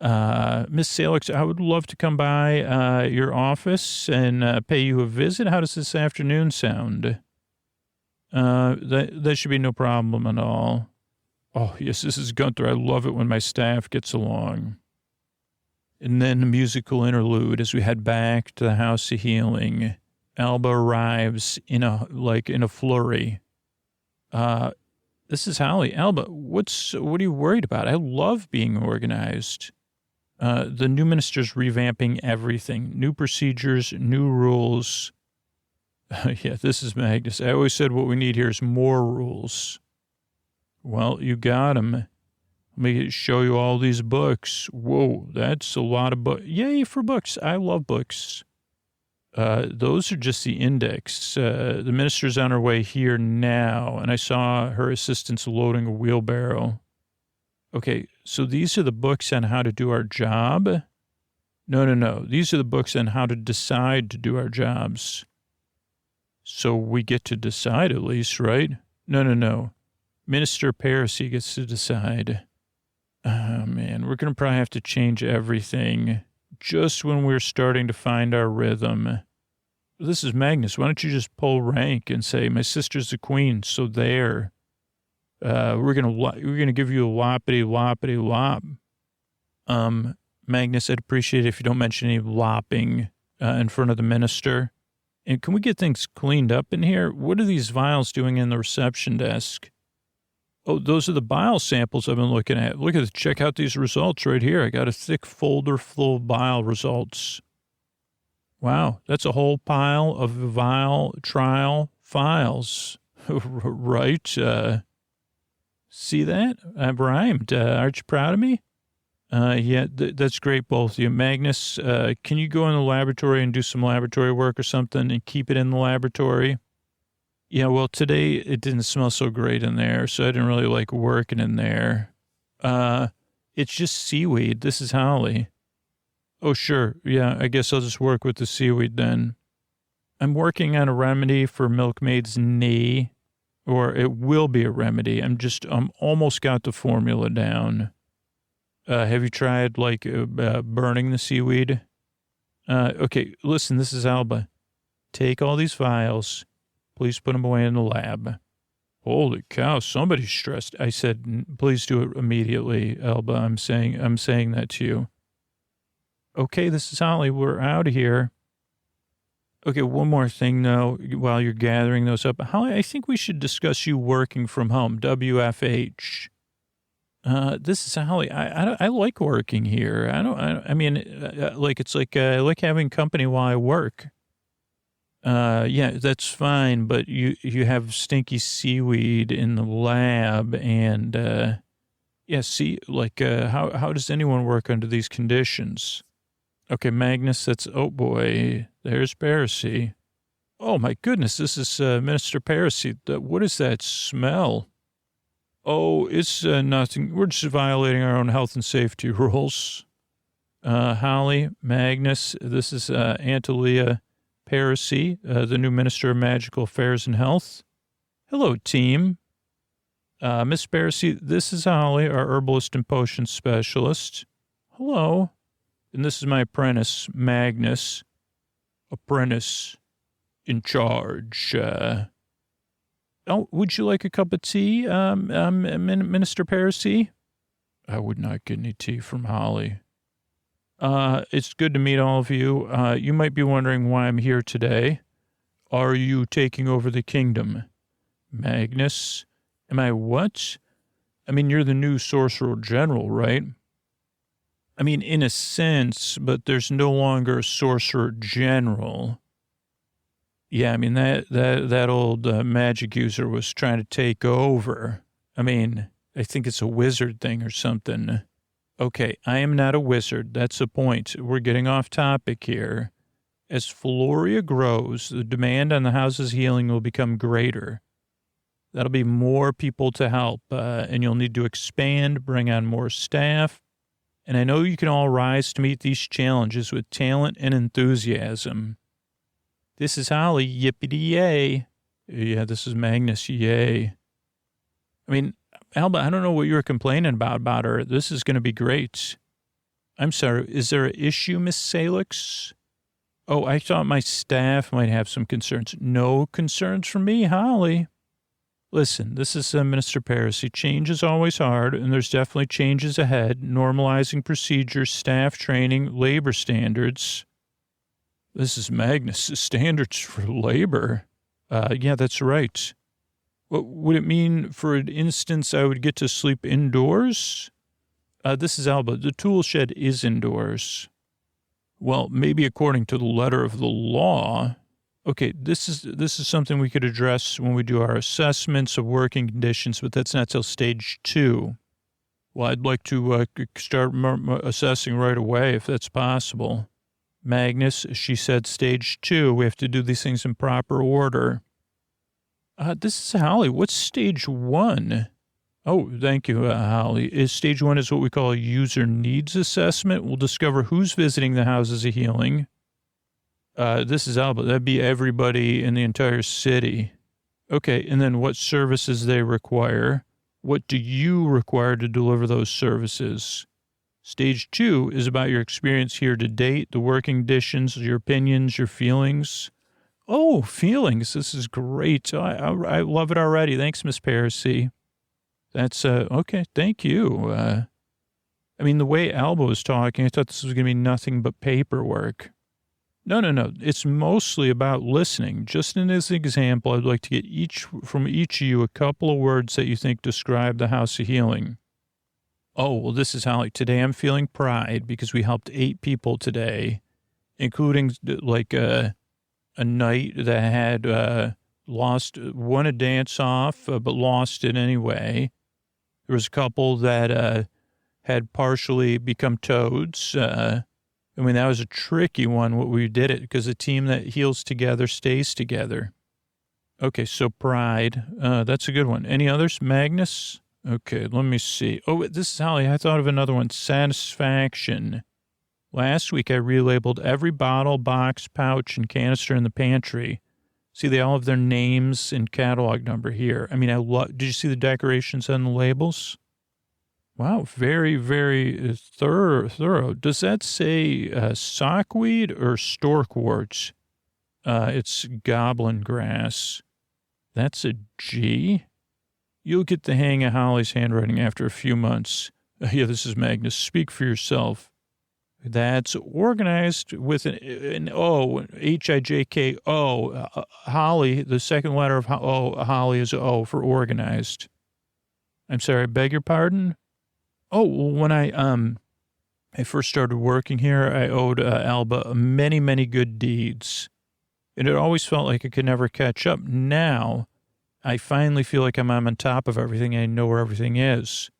Miss Salix, I would love to come by your office and pay you a visit. How does this afternoon sound? That should be no problem at all. Oh, yes, this is Gunther. I love it when my staff gets along. And then a musical interlude as we head back to the House of Healing. Alba arrives in a flurry. This is Holly. Alba, what are you worried about? I love being organized. The new minister's revamping everything. New procedures, new rules. Yeah, this is Magnus. I always said what we need here is more rules. Well, you got them. Let me show you all these books. Whoa, that's a lot of books. Yay for books. I love books. Those are just the index. The minister's on her way here now, and I saw her assistants loading a wheelbarrow. Okay, so these are the books on how to do our job? No. These are the books on how to decide to do our jobs. So we get to decide at least, right? No. Minister Parisi gets to decide. Oh, man, we're going to probably have to change everything just when we're starting to find our rhythm. This is Magnus. Why don't you just pull rank and say, my sister's the queen, so there. We're gonna give you a loppity lop. Magnus, I'd appreciate it if you don't mention any lopping in front of the minister. And can we get things cleaned up in here? What are these vials doing in the reception desk? Oh, those are the bile samples I've been looking at. Check out these results right here. I got a thick folder full of bile results. Wow, that's a whole pile of vial trial files, right? See that? I've rhymed. Aren't you proud of me? Yeah, that's great, both of you. Magnus, can you go in the laboratory and do some laboratory work or something and keep it in the laboratory? Yeah, well, today it didn't smell so great in there, so I didn't really like working in there. It's just seaweed. This is Holly. Oh, sure. Yeah, I guess I'll just work with the seaweed then. I'm working on a remedy for Milkmaid's knee, or it will be a remedy. I'm almost got the formula down. Have you tried, burning the seaweed? Okay, listen, this is Alba. Take all these vials. Please put them away in the lab. Holy cow, somebody's stressed. I said, please do it immediately, Alba. I'm saying that to you. Okay, this is Holly. We're out of here. Okay, one more thing, though, while you're gathering those up. Holly, I think we should discuss you working from home, WFH. This is Holly. I like working here. I like having company while I work. Yeah, that's fine, but you have stinky seaweed in the lab and, how does anyone work under these conditions? Okay, Magnus, oh boy, there's Parisi. Oh my goodness, this is Minister Parisi. What is that smell? Oh, it's nothing. We're just violating our own health and safety rules. Holly, Magnus, this is Antalia Parisi, the new Minister of Magical Affairs and Health. Hello, team. Miss Parisi, this is Holly, our herbalist and potion specialist. Hello. And this is my apprentice, Magnus. Apprentice. in charge. Would you like a cup of tea, Minister Parisi? I would not get any tea from Holly. It's good to meet all of you. You might be wondering why I'm here today. Are you taking over the kingdom? Magnus? Am I what? I mean, you're the new Sorcerer General, right? I mean, in a sense, but there's no longer a Sorcerer General. Yeah, I mean, that old magic user was trying to take over. I mean, I think it's a wizard thing or something. Okay, I am not a wizard. That's the point. We're getting off topic here. As Floria grows, the demand on the house's healing will become greater. That'll be more people to help, and you'll need to expand, bring on more staff. And I know you can all rise to meet these challenges with talent and enthusiasm. This is Holly, yippee-yay. Yeah, this is Magnus, yay. I mean, Alba, I don't know what you were complaining about her. This is going to be great. I'm sorry, is there an issue, Miss Salix? Oh, I thought my staff might have some concerns. No concerns from me, Holly. Listen, this is Minister Parisi. Change is always hard, and there's definitely changes ahead. Normalizing procedures, staff training, labor standards. This is Magnus. Standards for labor. Yeah, that's right. What would it mean, for instance, I would get to sleep indoors? This is Alba. The tool shed is indoors. Well, maybe according to the letter of the law. Okay, this is something we could address when we do our assessments of working conditions, but that's not till stage 2. Well, I'd like to start assessing right away if that's possible. Magnus, she said stage 2. We have to do these things in proper order. This is Holly. What's stage 1? Oh, thank you, Holly. Stage 1 is what we call a user needs assessment. We'll discover who's visiting the houses of healing. This is Alba. That'd be everybody in the entire city. Okay, and then what services they require. What do you require to deliver those services? Stage 2 is about your experience here to date, the working conditions, your opinions, your feelings. Oh, feelings. This is great. I love it already. Thanks, Miss Parisi. That's, okay, thank you. I mean, the way Alba was talking, I thought this was going to be nothing but paperwork. No. It's mostly about listening. Just in this example, I'd like to get from each of you a couple of words that you think describe the House of Healing. Oh, well, this is Holly. Today I'm feeling pride because we helped 8 people today, including like a knight that had won a dance off, but lost it anyway. There was a couple that had partially become toads. I mean, that was a tricky one, what we did it, because a team that heals together stays together. Okay, so pride. That's a good one. Any others? Magnus? Okay, let me see. Oh, this is Holly. I thought of another one. Satisfaction. Last week, I relabeled every bottle, box, pouch, and canister in the pantry. See, they all have their names and catalog number here. I mean, did you see the decorations on the labels? Wow, very, very thorough. Does that say sockweed or storkwort? It's goblin grass. That's a G. You'll get the hang of Holly's handwriting after a few months. Yeah, this is Magnus. Speak for yourself. That's organized with an O, H-I-J-K-O. Holly, the second letter of Holly is O for organized. I'm sorry, I beg your pardon? Oh, when I first started working here, I owed Alba many, many good deeds. And it always felt like I could never catch up. Now, I finally feel like I'm on top of everything. I know where everything is.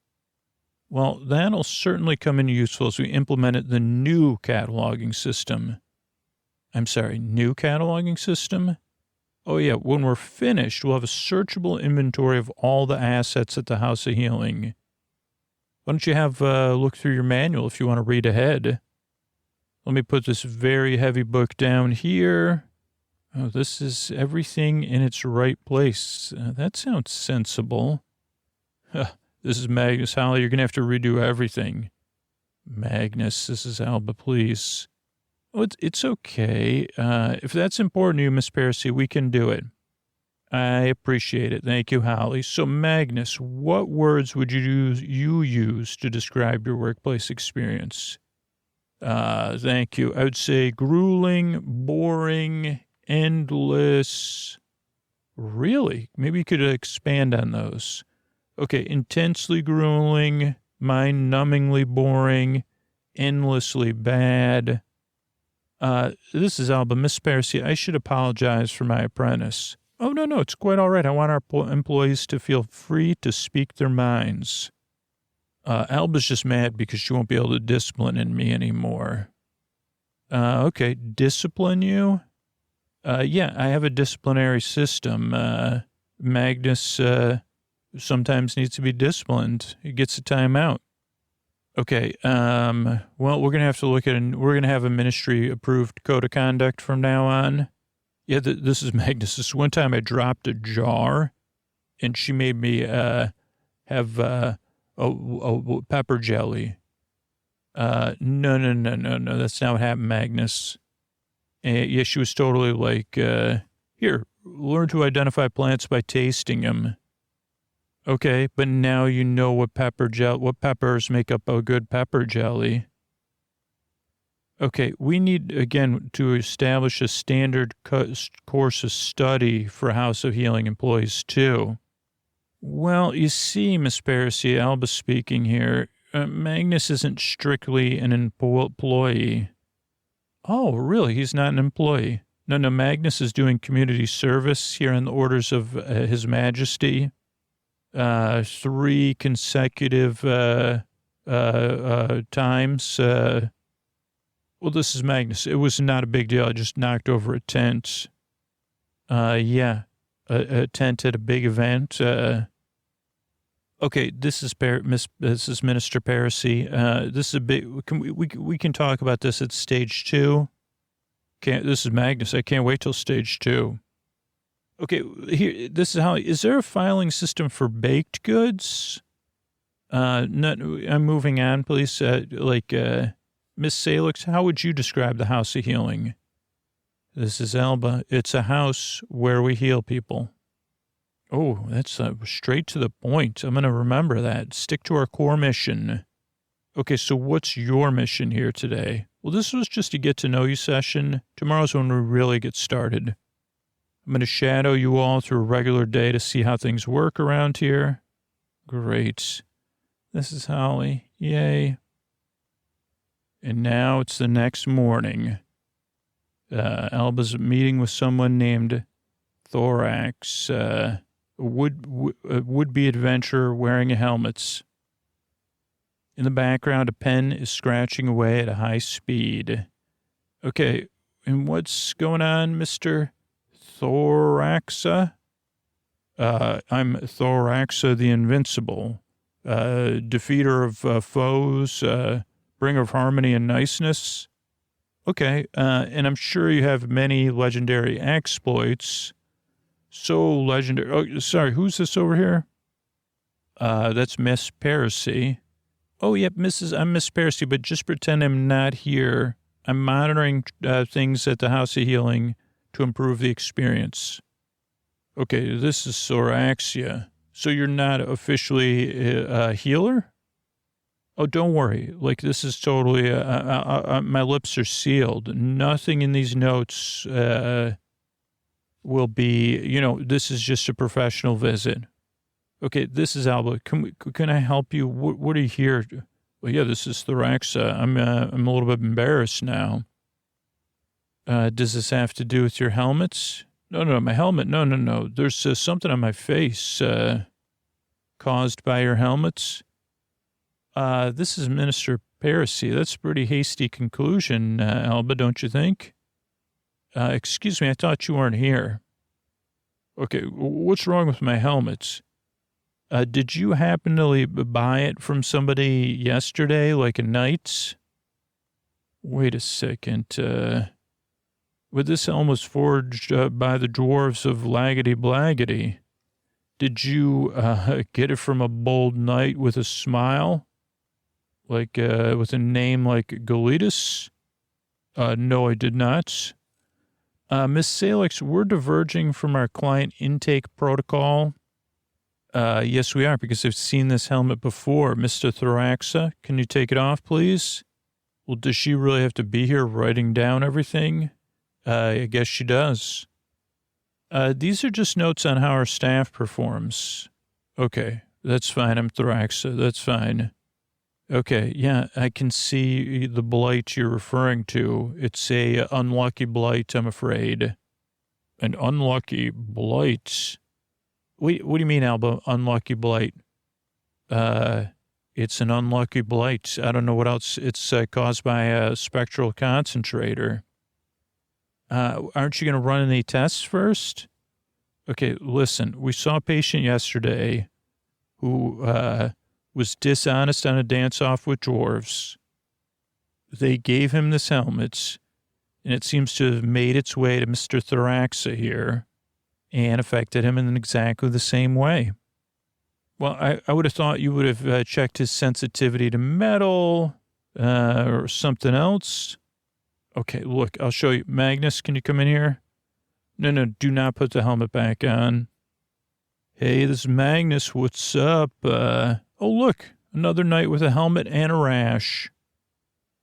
Well, that'll certainly come in useful as we implemented the new cataloging system. I'm sorry, new cataloging system? Oh, yeah, when we're finished, we'll have a searchable inventory of all the assets at the House of Healing. Why don't you have a look through your manual if you want to read ahead? Let me put this very heavy book down here. Oh, this is everything in its right place. That sounds sensible. This is Magnus. Holly, you're going to have to redo everything. Magnus, this is Alba, please. Oh, it's okay. If that's important to you, Miss Parisi, we can do it. I appreciate it. Thank you, Holly. So, Magnus, what words would you use to describe your workplace experience? Thank you. I would say grueling, boring, endless. Really? Maybe you could expand on those. Okay, intensely grueling, mind-numbingly boring, endlessly bad. This is Alba. Miss Parisi, I should apologize for my apprentice. Oh, no, it's quite all right. I want our employees to feel free to speak their minds. Alba's just mad because she won't be able to discipline me anymore. Okay, discipline you? Yeah, I have a disciplinary system. Magnus sometimes needs to be disciplined. He gets a timeout. Okay, well, we're going to have to we're going to have a ministry-approved code of conduct from now on. Yeah, this is Magnus. This one time I dropped a jar, and she made me have a pepper jelly. No, that's not what happened, Magnus. Yeah, she was totally like, here, learn to identify plants by tasting them. Okay, but now you know what peppers make up a good pepper jelly. Okay, we need, again, to establish a standard course of study for House of Healing employees, too. Well, you see, Miss Parisi, Alba speaking here, Magnus isn't strictly an employee. Oh, really? He's not an employee? No, Magnus is doing community service here in the orders of His Majesty. 3 consecutive times. Well, this is Magnus. It was not a big deal. I just knocked over a tent. Yeah, a tent at a big event. Okay, this is Minister Parisi. This is a big. We can talk about this at stage 2. This is Magnus. I can't wait till stage 2. Okay, here. This is how. Is there a filing system for baked goods? I'm moving on, please. Miss Salix, how would you describe the House of Healing? This is Alba. It's a house where we heal people. Oh, that's straight to the point. I'm going to remember that. Stick to our core mission. Okay, so what's your mission here today? Well, this was just a get-to-know-you session. Tomorrow's when we really get started. I'm going to shadow you all through a regular day to see how things work around here. Great. This is Holly. Yay. And now it's the next morning. Alba's meeting with someone named Thorax, a would-be adventurer wearing a helmet. In the background, a pen is scratching away at a high speed. Okay, and what's going on, Mr. Thoraxa? I'm Thoraxa the Invincible, defeater of foes, bringer of harmony and niceness. Okay, and I'm sure you have many legendary exploits. So legendary. Oh, sorry, who's this over here? That's Miss Parisi. Oh, yep, I'm Miss Parisi, but just pretend I'm not here. I'm monitoring things at the House of Healing to improve the experience. Okay, this is Soraxia. So you're not officially a healer? Oh, don't worry. Like, this is totally, my lips are sealed. Nothing in these notes will be, this is just a professional visit. Okay, this is Alba. Can I help you? What are you here? Well, yeah, this is Thoraxa. I'm a little bit embarrassed now. Does this have to do with your helmets? No, my helmet. No. There's something on my face caused by your helmets. This is Minister Parisi. That's a pretty hasty conclusion, Alba, don't you think? Excuse me, I thought you weren't here. Okay, what's wrong with my helmets? Did you happen to buy it from somebody yesterday, like a Knight's? Wait a second. Was this helmet forged by the dwarves of Laggity Blaggity? Did you get it from a bold knight with a smile? Like, with a name like Galitas? No, I did not. Miss Salix, we're diverging from our client intake protocol. Yes, we are, because I've seen this helmet before. Mr. Thoraxa, can you take it off, please? Well, does she really have to be here writing down everything? I guess she does. These are just notes on how our staff performs. Okay, that's fine. I'm Thoraxa. That's fine. Okay, yeah, I can see the blight you're referring to. It's a unlucky blight, I'm afraid. An unlucky blight? Wait, what do you mean, Alba, unlucky blight? It's an unlucky blight. I don't know what else. It's caused by a spectral concentrator. Aren't you going to run any tests first? Okay, listen, we saw a patient yesterday who was dishonest on a dance-off with dwarves. They gave him this helmet, and it seems to have made its way to Mr. Thoraxa here and affected him in exactly the same way. Well, I would have thought you would have checked his sensitivity to metal or something else. Okay, look, I'll show you. Magnus, can you come in here? No, do not put the helmet back on. Hey, this is Magnus. What's up? Oh, look, another night with a helmet and a rash.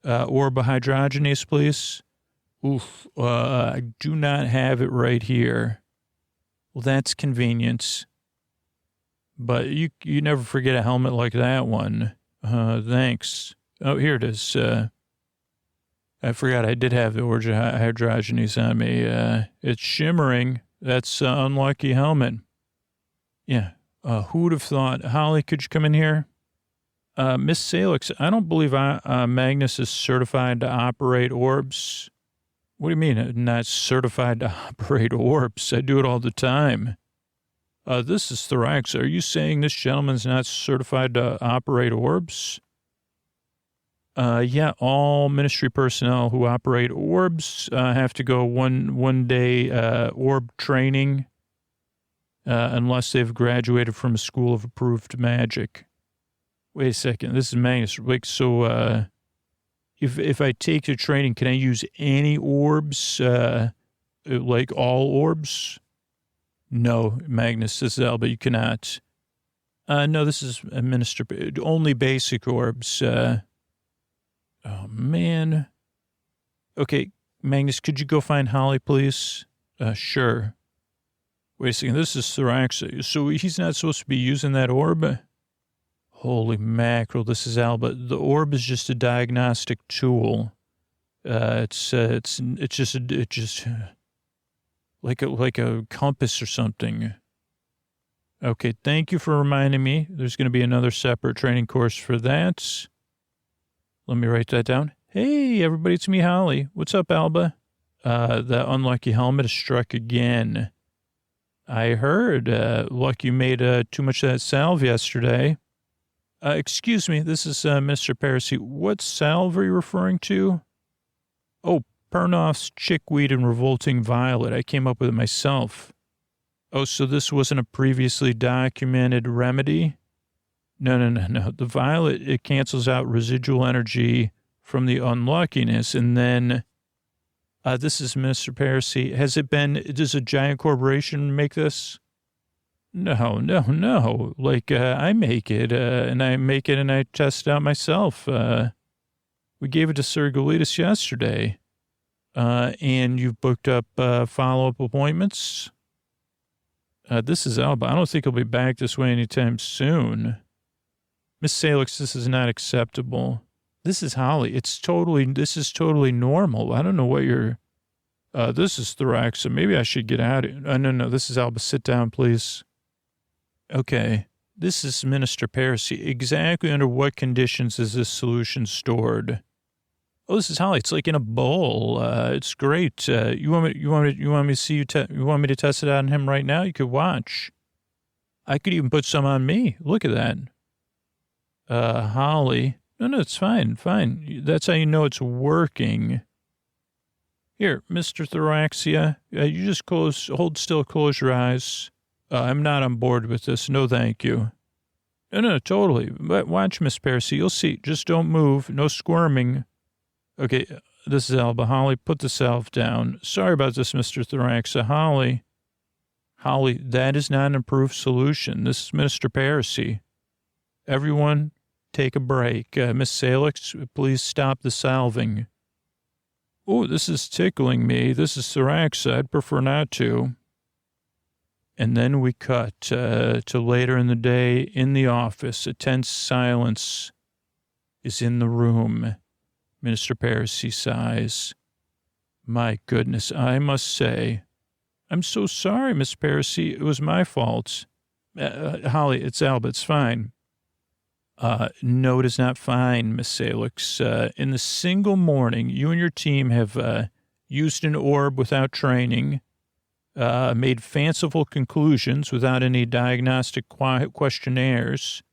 Orba hydrogenase, please. Oof, I do not have it right here. Well, that's convenient. But you never forget a helmet like that one. Thanks. Oh, here it is. I forgot I did have the Orba hydrogenase on me. It's shimmering. That's unlucky helmet. Yeah. Who would have thought? Holly, could you come in here? Miss Salix, I don't believe Magnus is certified to operate orbs. What do you mean, not certified to operate orbs? I do it all the time. This is Thorax. Are you saying this gentleman's not certified to operate orbs? Yeah, all ministry personnel who operate orbs have to go one day orb training unless they've graduated from a school of approved magic. Wait a second. This is Magnus. Like, so if I take the training, can I use any orbs, like all orbs? No, Magnus, this is Alba. You cannot. No, this is only basic orbs. Oh, man. Okay, Magnus, could you go find Holly, please? Sure. Wait a second, this is Thorax. So he's not supposed to be using that orb? Holy mackerel, this is Alba. The orb is just a diagnostic tool. It's just like a compass or something. Okay, thank you for reminding me. There's going to be another separate training course for that. Let me write that down. Hey, everybody, it's me, Holly. What's up, Alba? The unlucky helmet is struck again. I heard, Lucky made too much of that salve yesterday. Excuse me, this is Mr. Parasi. What salve are you referring to? Oh, Pernoff's chickweed and revolting violet. I came up with it myself. Oh, so this wasn't a previously documented remedy? No. The violet, it cancels out residual energy from the unluckiness. And then, this is Mr. Parasi. Does a giant corporation make this? No. Like, I make it, and I test it out myself. We gave it to Sir Galitas yesterday. And you've booked up, follow-up appointments? This is Alba. I don't think he'll be back this way anytime soon. Miss Salix, this is not acceptable. This is Holly. This is totally normal. I don't know what this is Thorax, so maybe I should get out. No, this is Alba. Sit down, please. Okay. This is Minister Parasi. Exactly under what conditions is this solution stored? Oh, this is Holly. It's like in a bowl. It's great. You want me to test it on him right now? You could watch. I could even put some on me. Look at that. Holly. No, it's fine. That's how you know it's working. Here, Mr. Thoraxia, you just hold still, close your eyes. I'm not on board with this. No, thank you. No, totally. But watch, Miss Parasi. You'll see. Just don't move. No squirming. Okay, This is Alba. Holly, put the salve down. Sorry about this, Mr. Thoraxa. Holly, that is not an approved solution. This is Minister Parisi. Everyone, take a break. Miss Salix, please stop the salving. Oh, this is tickling me. This is Thoraxa. I'd prefer not to. And then we cut to later in the day in the office. A tense silence is in the room. Minister Parisi sighs. My goodness, I must say, I'm so sorry, Miss Parisi. It was my fault. Holly, it's Alba. It's fine. No, it is not fine, Miss Salix. In the single morning, you and your team have used an orb without training, made fanciful conclusions without any diagnostic questionnaires,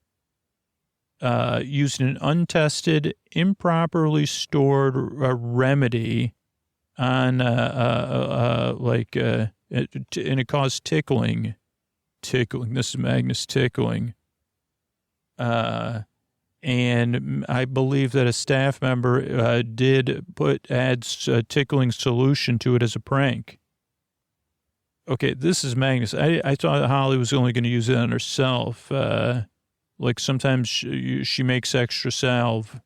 used an untested, improperly stored remedy on, and it caused tickling. This is Magnus tickling. And I believe that a staff member did add a tickling solution to it as a prank. Okay, this is Magnus. I thought Holly was only going to use it on herself. Like sometimes she makes extra salve.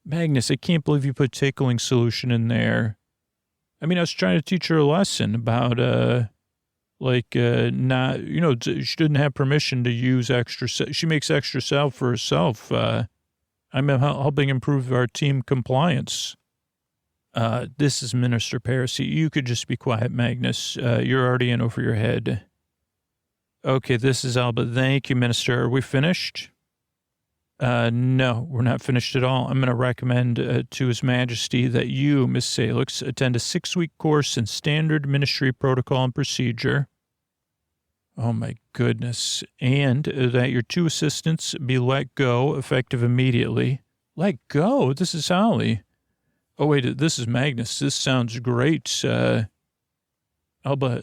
Magnus, I can't believe you put tickling solution in there. I mean, I was trying to teach her a lesson about, not, she didn't have permission to use extra. She makes extra salve for herself. I'm helping improve our team compliance. This is Minister Parisi. You could just be quiet, Magnus. You're already in over your head. Okay, this is Alba. Thank you, Minister. Are we finished? No, we're not finished at all. I'm going to recommend to His Majesty that you, Miss Salix, attend a 6-week course in standard ministry protocol and procedure. Oh, my goodness. And that your 2 assistants be let go, effective immediately. Let go? This is Holly. Oh, wait, this is Magnus. This sounds great. Alba,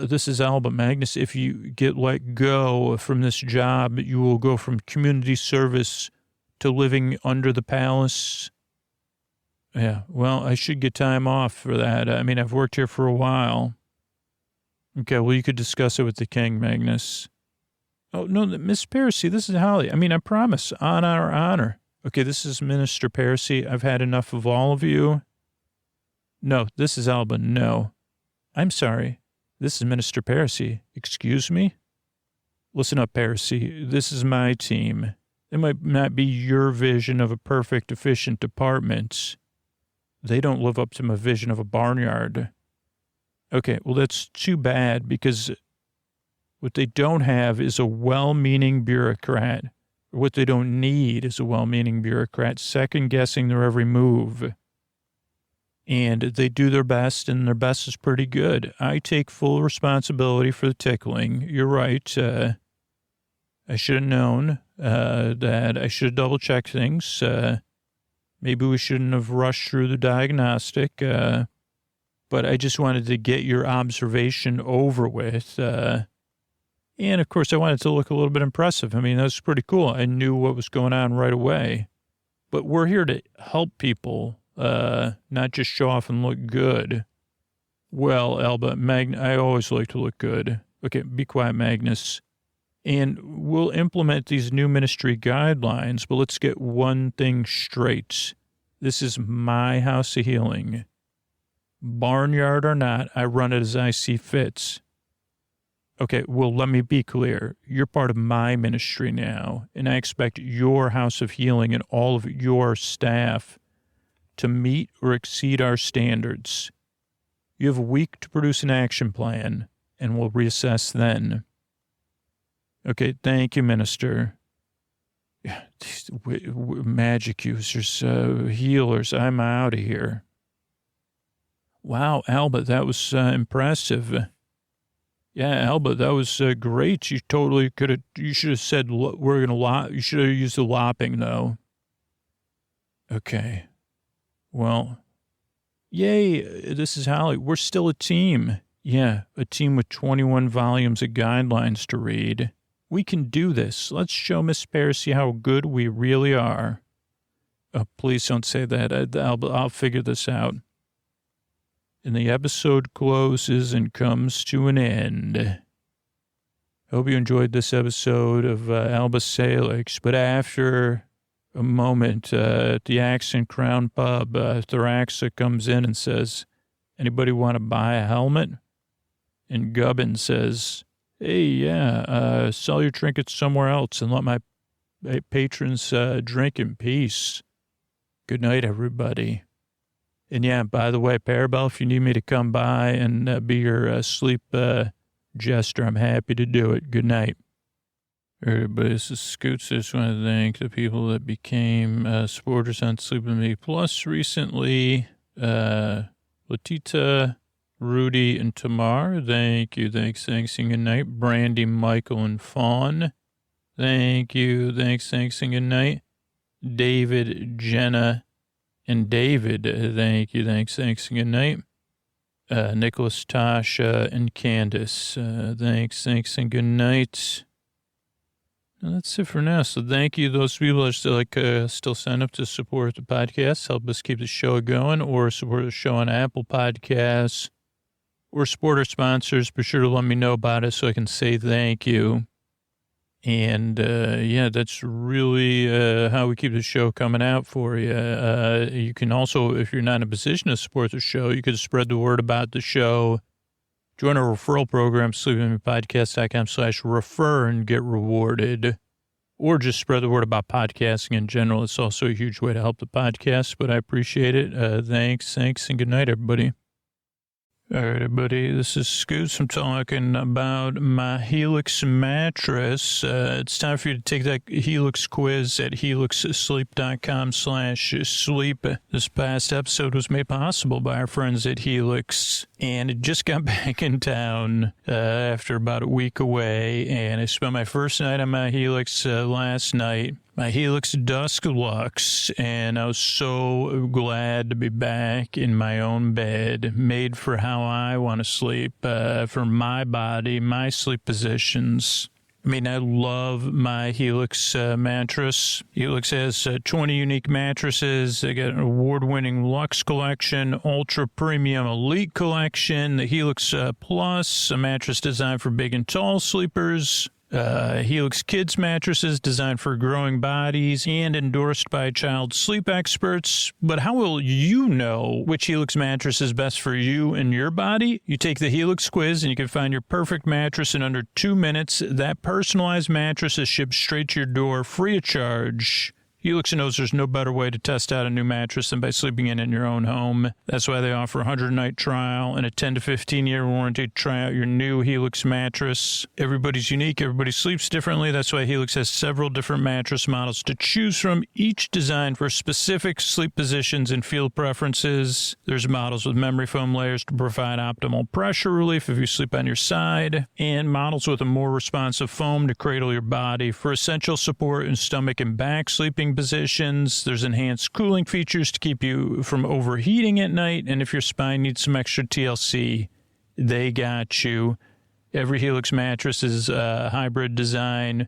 this is Alba. Magnus, if you get let go from this job, you will go from community service to living under the palace. Yeah, well, I should get time off for that. I mean, I've worked here for a while. Okay, well, you could discuss it with the king, Magnus. Oh, no, Miss Parisi, this is Holly. I mean, I promise, on our honor. Okay, this is Minister Parisi. I've had enough of all of you. No, this is Alba. No. I'm sorry. This is Minister Parisi. Excuse me? Listen up, Parisi. This is my team. It might not be your vision of a perfect, efficient department. They don't live up to my vision of a barnyard. Okay, well, that's too bad because what they don't have is a well-meaning bureaucrat. What they don't need is a well-meaning bureaucrat second-guessing their every move. And they do their best, and their best is pretty good. I take full responsibility for the tickling. You're right. I should have known that I should have double-checked things. Maybe we shouldn't have rushed through the diagnostic. But I just wanted to get your observation over with. And, of course, I wanted to look a little bit impressive. I mean, that was pretty cool. I knew what was going on right away. But we're here to help people. Not just show off and look good. Well, Alba, I always like to look good. Okay, be quiet, Magnus. And we'll implement these new ministry guidelines, but let's get one thing straight. This is my house of healing. Barnyard or not, I run it as I see fits. Okay, well, let me be clear. You're part of my ministry now, and I expect your house of healing and all of your staff to meet or exceed our standards. You have a week to produce an action plan, and we'll reassess then. Okay, thank you, Minister. These magic users, healers, I'm out of here. Wow, Alba, that was impressive. Yeah, Alba, that was great. You totally could have, you should have said, we're going to lop, you should have used the lopping, though. Okay. Well, yay, this is Holly. We're still a team. Yeah, a team with 21 volumes of guidelines to read. We can do this. Let's show Miss Parisi how good we really are. Oh, please don't say that. I'll figure this out. And the episode closes and comes to an end. Hope you enjoyed this episode of Alba Salix. But after a moment at the Accent Crown Pub, Thoraxa comes in and says, "Anybody want to buy a helmet?" And Gubbin says, "Hey, yeah, sell your trinkets somewhere else and let my patrons drink in peace. Good night, everybody." And yeah, by the way, Parabel, if you need me to come by and be your sleep jester, I'm happy to do it. Good night. Everybody, this is Scoots. I just want to thank the people that became supporters on Sleep With Me Plus recently. Latita, Rudy, and Tamar, thank you. Thanks, and good night. Brandy, Michael, and Fawn, thank you. Thanks, and good night. David, Jenna, and David, thank you. Thanks, and good night. Nicholas, Tasha, and Candace, thanks, and good night. And that's it for now. So thank you, those people that still sign up to support the podcast, help us keep the show going, or support the show on Apple Podcasts, or support our sponsors. Be sure to let me know about it so I can say thank you. And, yeah, that's really how we keep the show coming out for you. You can also, if you're not in a position to support the show, you can spread the word about the show. Join our referral program, sleepwithmepodcast.com/refer, and get rewarded. Or just spread the word about podcasting in general. It's also a huge way to help the podcast, but I appreciate it. Thanks, and good night, everybody. All right, everybody, this is Scoots. I'm talking about my Helix mattress. It's time for you to take that Helix quiz at helixsleep.com/sleep. This past episode was made possible by our friends at Helix, and it just got back in town after about a week away, and I spent my first night on my Helix last night. My Helix Dusk Lux, and I was so glad to be back in my own bed, made for how I want to sleep, for my body, my sleep positions. I mean, I love my Helix mattress. Helix has 20 unique mattresses. They got an award-winning Luxe Collection, Ultra Premium Elite Collection, the Helix Plus, a mattress designed for big and tall sleepers. Helix Kids mattresses designed for growing bodies and endorsed by child sleep experts. But how will you know which Helix mattress is best for you and your body? You take the Helix quiz and you can find your perfect mattress in under 2 minutes. That personalized mattress is shipped straight to your door free of charge. Helix knows there's no better way to test out a new mattress than by sleeping in your own home. That's why they offer a 100-night trial and a 10 to 15-year warranty to try out your new Helix mattress. Everybody's unique. Everybody sleeps differently. That's why Helix has several different mattress models to choose from, each designed for specific sleep positions and field preferences. There's models with memory foam layers to provide optimal pressure relief if you sleep on your side, and models with a more responsive foam to cradle your body for essential support in stomach and back sleeping positions. There's enhanced cooling features to keep you from overheating at night, and if your spine needs some extra TLC, they got you. Every Helix mattress is a hybrid design,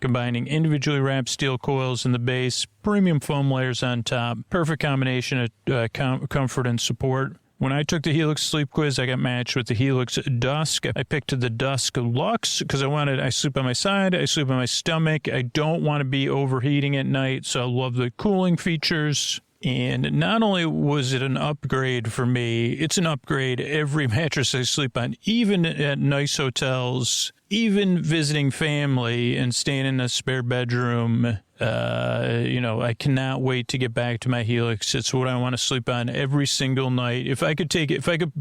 combining individually wrapped steel coils in the base, premium foam layers on top, perfect combination of comfort and support. When I took the Helix sleep quiz, I got matched with the Helix Dusk. I picked the Dusk Lux because I sleep on my side, I sleep on my stomach. I don't want to be overheating at night, so I love the cooling features. And not only was it an upgrade for me, it's an upgrade every mattress I sleep on, even at nice hotels, even visiting family and staying in a spare bedroom. I cannot wait to get back to my Helix. It's what I want to sleep on every single night. If I could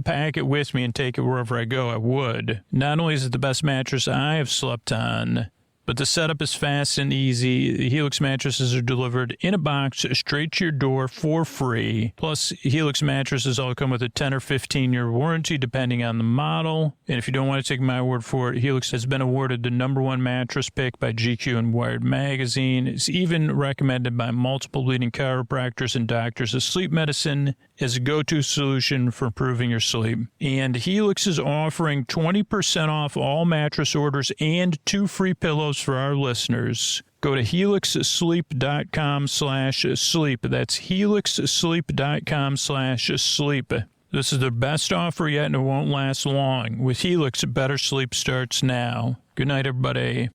pack it with me and take it wherever I go, I would. Not only is it the best mattress I have slept on, but the setup is fast and easy. The Helix mattresses are delivered in a box straight to your door for free. Plus, Helix mattresses all come with a 10 or 15-year warranty, depending on the model. And if you don't want to take my word for it, Helix has been awarded the #1 mattress pick by GQ and Wired magazine. It's even recommended by multiple leading chiropractors and doctors of sleep medicine as a go-to solution for improving your sleep. And Helix is offering 20% off all mattress orders and 2 free pillows for our listeners. Go to helixsleep.com/sleep. That's helixsleep.com/sleep. This is the best offer yet, and it won't last long. With Helix, better sleep starts now. Good night, everybody.